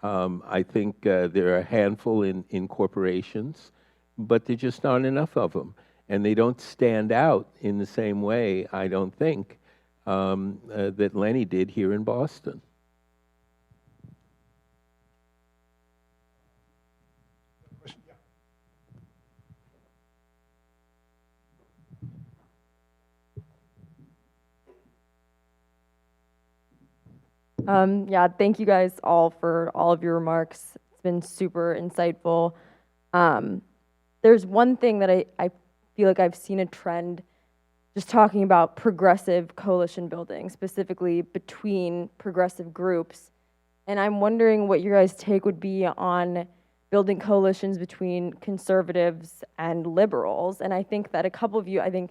I think there are a handful in corporations, but there just aren't enough of them. And they don't stand out in the same way, I don't think, that Lenny did here in Boston. Yeah, thank you guys all for all of your remarks. It's been super insightful. There's one thing that I feel like I've seen a trend just talking about progressive coalition building, specifically between progressive groups. And I'm wondering what your guys' take would be on building coalitions between conservatives and liberals. And I think that a couple of you, I think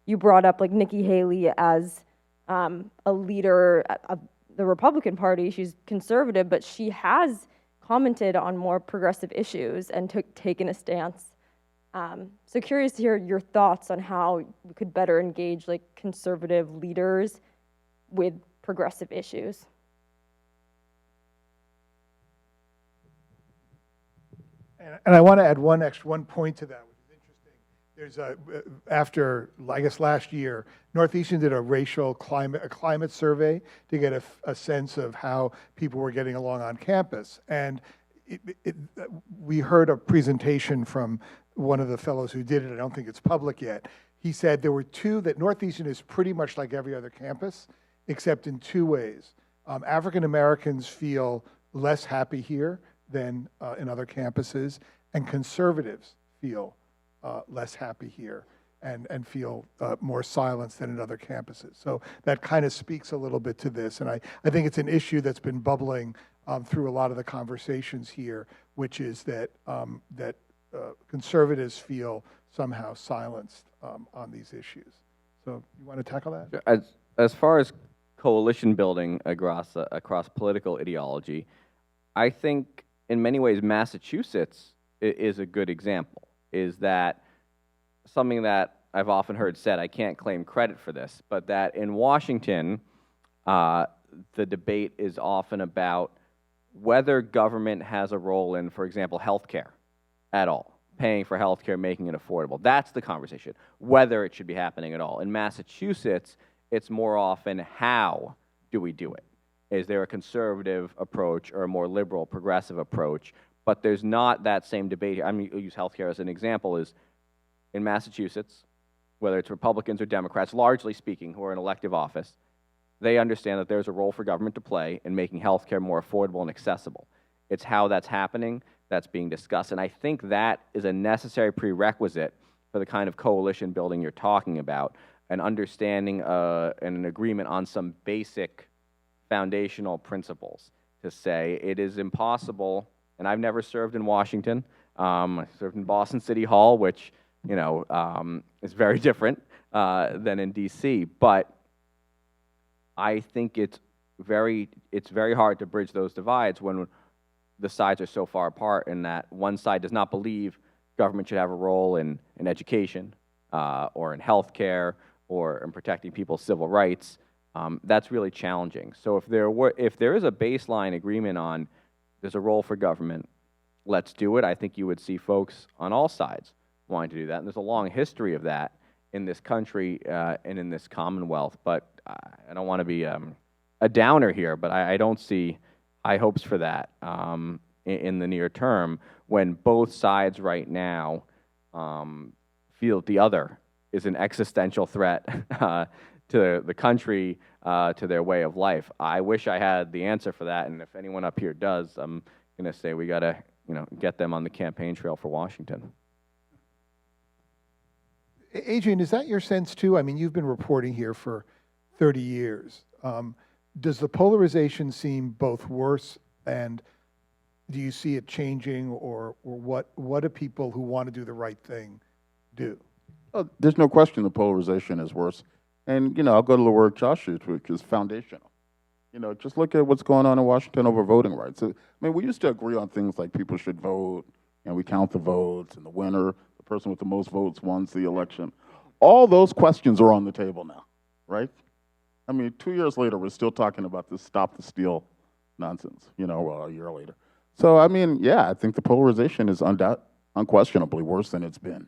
you brought up like Nikki Haley as a leader of the Republican Party. She's conservative, but she has commented on more progressive issues and taken a stance. So curious to hear your thoughts on how we could better engage like conservative leaders with progressive issues. And I want to add one point to that, which is interesting. There's after, I guess last year, Northeastern did a racial climate survey to get a sense of how people were getting along on campus. And we heard a presentation from one of the fellows who did it. I don't think it's public yet. He said there were two, that Northeastern is pretty much like every other campus, except in two ways. African Americans feel less happy here than in other campuses, and conservatives feel less happy here and feel more silenced than in other campuses. So that kind of speaks a little bit to this. And I think it's an issue that's been bubbling through a lot of the conversations here, which is that conservatives feel somehow silenced on these issues. So you want to tackle that? As far as coalition building across political ideology, I think in many ways Massachusetts is a good example. Is that something that I've often heard said, I can't claim credit for this, but that in Washington, the debate is often about whether government has a role in, for example, healthcare at all, paying for healthcare, making it affordable. That's the conversation, whether it should be happening at all. In Massachusetts, it's more often how do we do it? Is there a conservative approach or a more liberal, progressive approach? But there's not that same debate here. I mean, I'll use healthcare as an example. Is in Massachusetts, whether it's Republicans or Democrats, largely speaking, who are in elective office, they understand that there's a role for government to play in making healthcare more affordable and accessible. It's how that's happening that's being discussed. And I think that is a necessary prerequisite for the kind of coalition building you're talking about, an understanding and an agreement on some basic foundational principles to say it is impossible. And I've never served in Washington. I served in Boston City Hall, which is very different than in D.C. But I think it's very hard to bridge those divides when the sides are so far apart, and that one side does not believe government should have a role in education or in healthcare or in protecting people's civil rights. That's really challenging. So if there is a baseline agreement on there's a role for government, let's do it, I think you would see folks on all sides wanting to do that. And there's a long history of that in this country and in this Commonwealth. But I don't want to be a downer here, but I don't see high hopes for that in the near term when both sides right now feel the other is an existential threat to the country, to their way of life. I wish I had the answer for that, and if anyone up here does, I'm going to say we got to, get them on the campaign trail for Washington. Adrian, is that your sense too? I mean, you've been reporting here for 30 years. Does the polarization seem both worse, and do you see it changing, or what do people who want to do the right thing do? Oh, there's no question the polarization is worse. And, I'll go to the word Josh used, which is foundational. Just look at what's going on in Washington over voting rights. I mean, we used to agree on things like people should vote, and we count the votes, and the winner, the person with the most votes, wins the election. All those questions are on the table now, right? I mean, 2 years later, we're still talking about this stop the steal nonsense, a year later. So, I mean, yeah, I think the polarization is unquestionably worse than it's been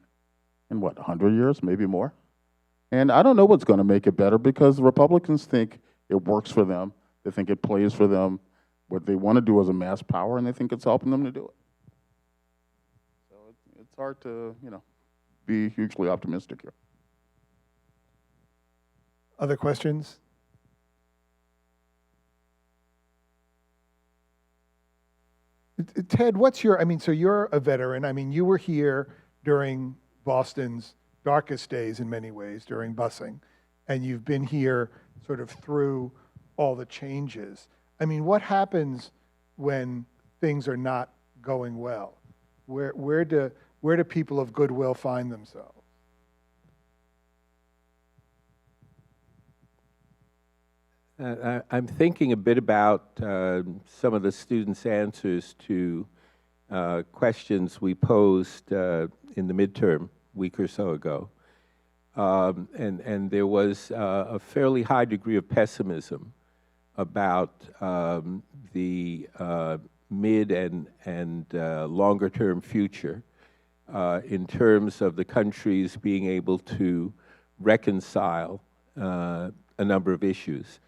in, 100 years, maybe more? And I don't know what's going to make it better, because the Republicans think it works for them. They think it plays for them what they want to do as a mass power, and they think it's helping them to do it. So it's hard to, be hugely optimistic here. Other questions? Ted, so you're a veteran. I mean, you were here during Boston's darkest days in many ways, during busing, and you've been here sort of through all the changes. I mean, what happens when things are not going well? Where do people of goodwill find themselves? I'm thinking a bit about some of the students' answers to questions we posed in the midterm week or so ago. And there was a fairly high degree of pessimism about the mid and longer term future in terms of the countries being able to reconcile a number of issues.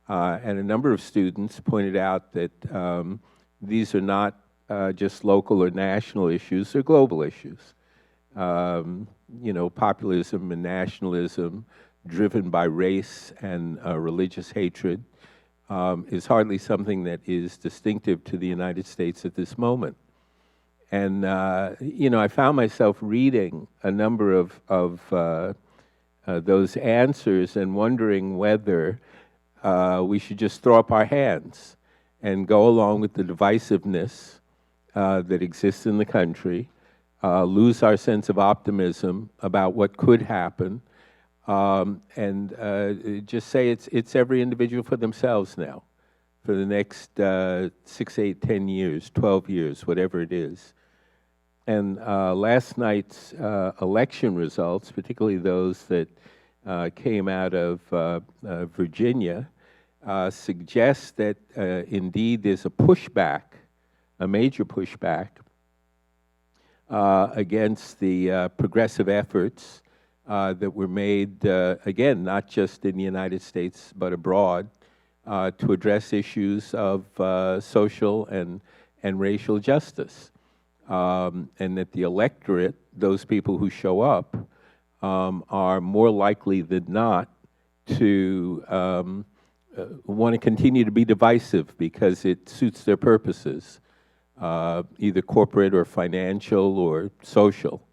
And a number of students pointed out that these are not just local or national issues, they're global issues. Populism and nationalism driven by race and religious hatred is hardly something that is distinctive to the United States at this moment. And, I found myself reading a number of those answers and wondering whether we should just throw up our hands and go along with the divisiveness that exists in the country, lose our sense of optimism about what could happen, and just say it's every individual for themselves now for the next 6, 8, 10 years, 12 years, whatever it is. And last night's election results, particularly those that came out of Virginia, suggests that indeed there's a pushback, a major pushback against the progressive efforts that were made, again, not just in the United States, but abroad, to address issues of social and racial justice. And that the electorate, those people who show up, are more likely than not to want to continue to be divisive because it suits their purposes, either corporate or financial or social.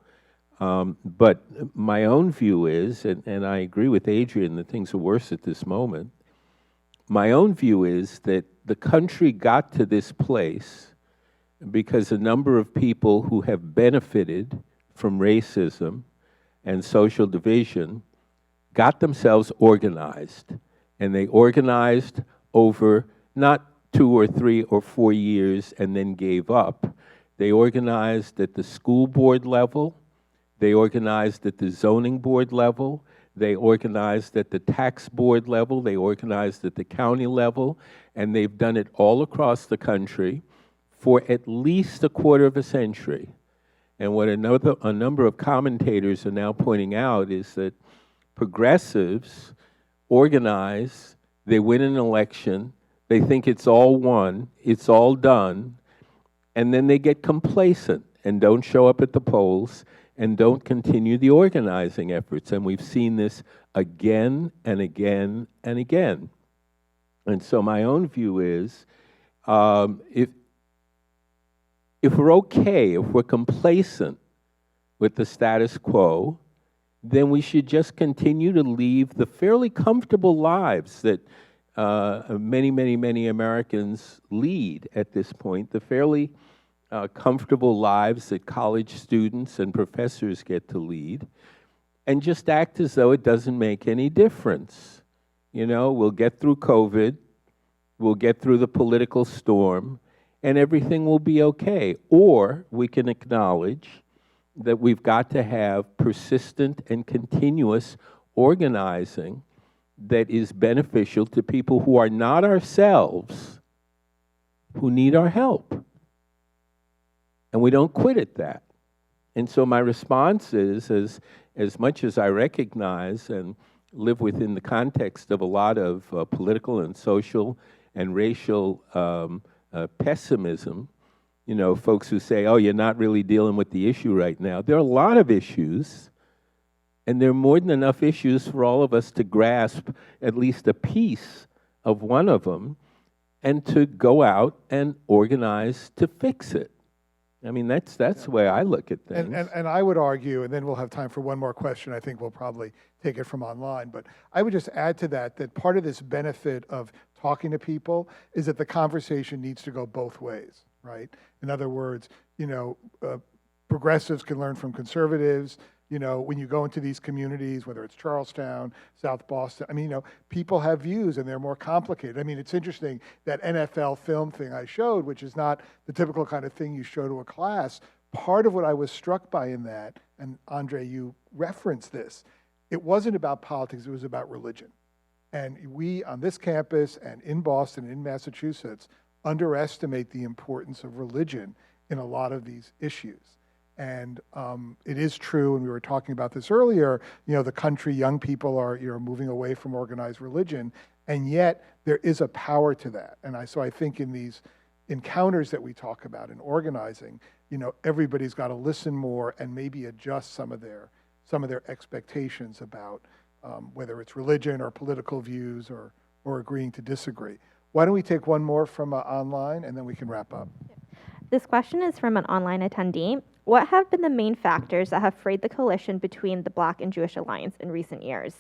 But my own view is, and I agree with Adrian that things are worse at this moment, my own view is that the country got to this place because a number of people who have benefited from racism and social division got themselves organized. And they organized over not 2 or 3 or 4 years and then gave up. They organized at the school board level. They organized at the zoning board level. They organized at the tax board level. They organized at the county level. And they've done it all across the country for at least a quarter of a century. And what a number of commentators are now pointing out is that progressives organize, they win an election, they think it's all won, it's all done, and then they get complacent and don't show up at the polls and don't continue the organizing efforts. And we've seen this again and again and again. And so my own view is, if we're okay, if we're complacent with the status quo, then we should just continue to leave the fairly comfortable lives that many, many, many Americans lead at this point, the fairly comfortable lives that college students and professors get to lead, and just act as though it doesn't make any difference. You know, we'll get through COVID, we'll get through the political storm, and everything will be okay. Or we can acknowledge that we've got to have persistent and continuous organizing that is beneficial to people who are not ourselves, who need our help. And we don't quit at that. And so my response is, as much as I recognize and live within the context of a lot of political and social and racial pessimism, you know, folks who say, oh, you're not really dealing with the issue right now. There are a lot of issues, and there are more than enough issues for all of us to grasp at least a piece of one of them and to go out and organize to fix it. I mean, that's the way I look at things. And I would argue, and then we'll have time for one more question. I think we'll probably take it from online. But I would just add to that that part of this benefit of talking to people is that the conversation needs to go both ways, right? In other words, you know, progressives can learn from conservatives. You know, when you go into these communities, whether it's Charlestown, South Boston, I mean, you know, people have views and they're more complicated. I mean, it's interesting, that NFL film thing I showed, which is not the typical kind of thing you show to a class. Part of what I was struck by in that, and Andre, you referenced this, it wasn't about politics, it was about religion. And we, on this campus and in Boston, in Massachusetts, underestimate the importance of religion in a lot of these issues. And it is true, and we were talking about this earlier, you know, the country, young people are, you know, moving away from organized religion, and yet there is a power to that. And so I think in these encounters that we talk about in organizing, you know, everybody's got to listen more and maybe adjust some of their expectations about whether it's religion or political views or agreeing to disagree. Why don't we take one more from online, and then we can wrap up. This question is from an online attendee. What have been the main factors that have frayed the coalition between the Black and Jewish Alliance in recent years?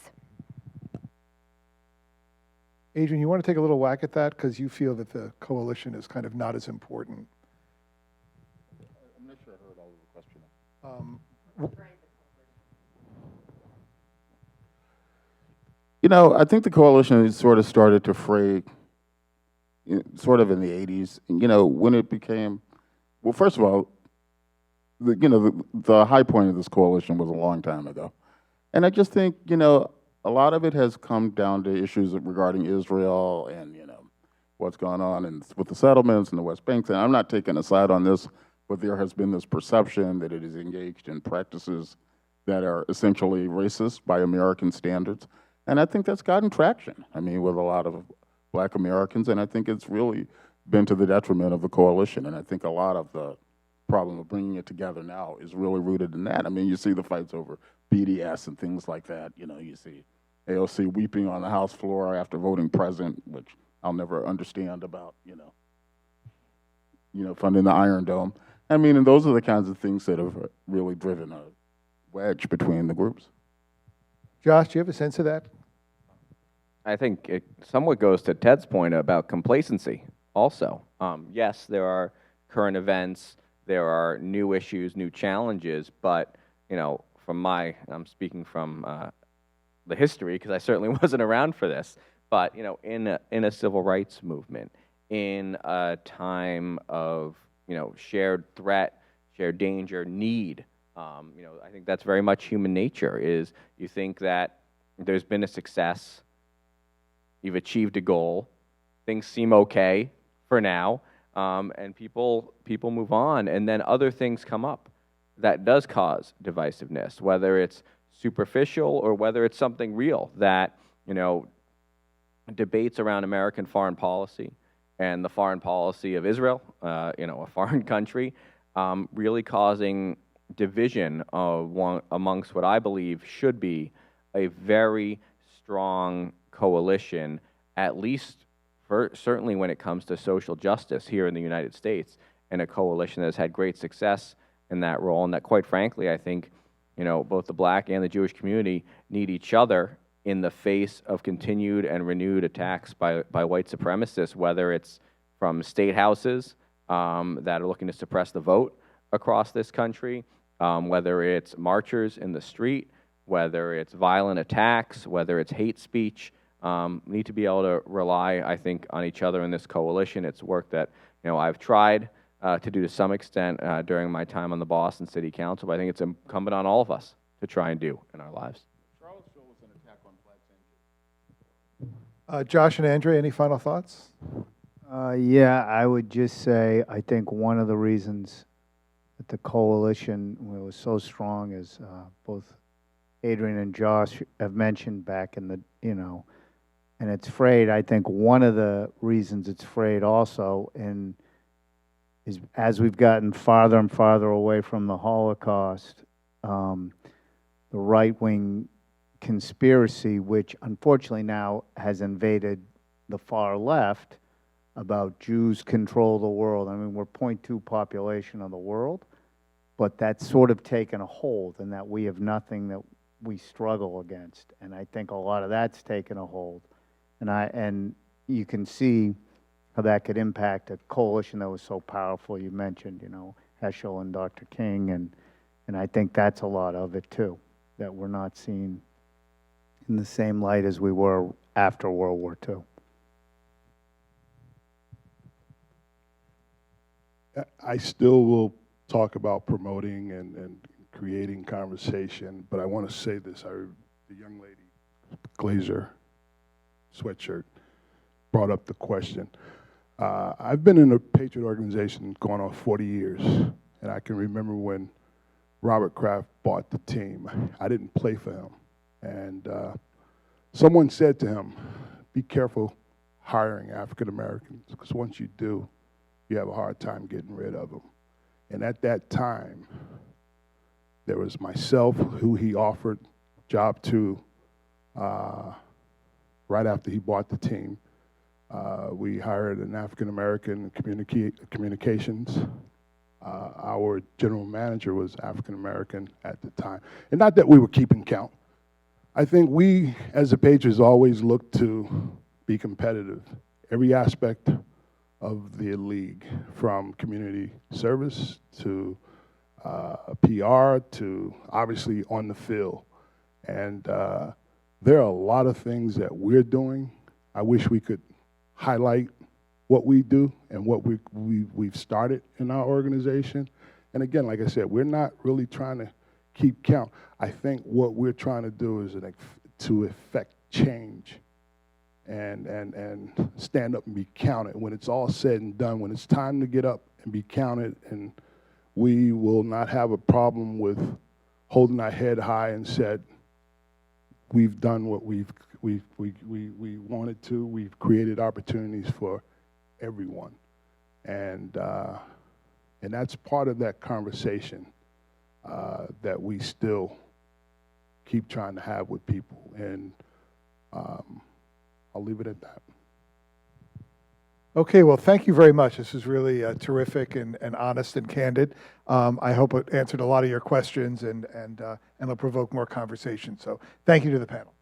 Adrian, you want to take a little whack at that because you feel that the coalition is kind of not as important. I'm not sure I heard all of the question. You know, I think the coalition sort of started to fray sort of in the 80s, you know, when it became, well, first of all, the high point of this coalition was a long time ago. And I just think, you know, a lot of it has come down to issues regarding Israel and, you know, what's going on with the settlements and the West Bank. And I'm not taking a side on this, but there has been this perception that it is engaged in practices that are essentially racist by American standards. And I think that's gotten traction, I mean, with a lot of Black Americans, and I think it's really been to the detriment of the coalition. And I think a lot of the problem of bringing it together now is really rooted in that. I mean, you see the fights over BDS and things like that. You know, you see AOC weeping on the House floor after voting present, which I'll never understand about, you know, funding the Iron Dome. I mean, and those are the kinds of things that have really driven a wedge between the groups. Josh, do you have a sense of that? I think it somewhat goes to Ted's point about complacency also. Yes, there are current events, there are new issues, new challenges, but, you know, I'm speaking from the history, because I certainly wasn't around for this, but, you know, in a civil rights movement, in a time of, you know, shared threat, shared danger, need, you know, I think that's very much human nature, is you think that there's been a success, you've achieved a goal, things seem okay for now, and people move on, and then other things come up that does cause divisiveness, whether it's superficial or whether it's something real, that, you know, debates around American foreign policy and the foreign policy of Israel, you know, a foreign country, really causing division amongst what I believe should be a very strong coalition, at least certainly when it comes to social justice here in the United States, and a coalition that has had great success in that role, and that, quite frankly, I think, both the black and the Jewish community need each other in the face of continued and renewed attacks by white supremacists, whether it's from state houses that are looking to suppress the vote across this country, whether it's marchers in the street, whether it's violent attacks, whether it's hate speech. We need to be able to rely, I think, on each other in this coalition. It's work that I've tried to do to some extent during my time on the Boston City Council, but I think it's incumbent on all of us to try and do in our lives. Charlottesville was an attack on blacks. Josh and Andrea, any final thoughts? Yeah, I would just say I think one of the reasons that the coalition was so strong is both Adrian and Josh have mentioned back in the, and it's frayed. I think one of the reasons it's frayed also is as we've gotten farther and farther away from the Holocaust, the right-wing conspiracy, which unfortunately now has invaded the far left, about Jews control the world. I mean, we're 0.2 population of the world, but that's sort of taken a hold, and that we have nothing that we struggle against. And I think a lot of that's taken a hold. And you can see how that could impact a coalition that was so powerful. You mentioned, Heschel and Dr. King, and I think that's a lot of it too, that we're not seen in the same light as we were after World War II. I still will talk about promoting and creating conversation, but I want to say this. The young lady, Glazer sweatshirt, brought up the question. I've been in a Patriot organization going on 40 years, and I can remember when Robert Kraft bought the team. I didn't play for him, and someone said to him, be careful hiring African Americans, because once you do, you have a hard time getting rid of them. And at that time, there was myself, who he offered a job to right after he bought the team. We hired an African American communications. Our general manager was African American at the time. And not that we were keeping count. I think we, as the Patriots, always look to be competitive. Every aspect of the league, from community service to PR to obviously on the field. And there are a lot of things that we're doing. I wish we could highlight what we do and what we've started in our organization. And again, like I said, we're not really trying to keep count. I think what we're trying to do is to effect change and stand up and be counted. When it's all said and done, when it's time to get up and be counted, and we will not have a problem with holding our head high and said, we've done what we wanted to. We've created opportunities for everyone, and that's part of that conversation that we still keep trying to have with people. And I'll leave it at that. Okay, well, thank you very much. This is really terrific and honest and candid. I hope it answered a lot of your questions and it'll provoke more conversation. So thank you to the panel.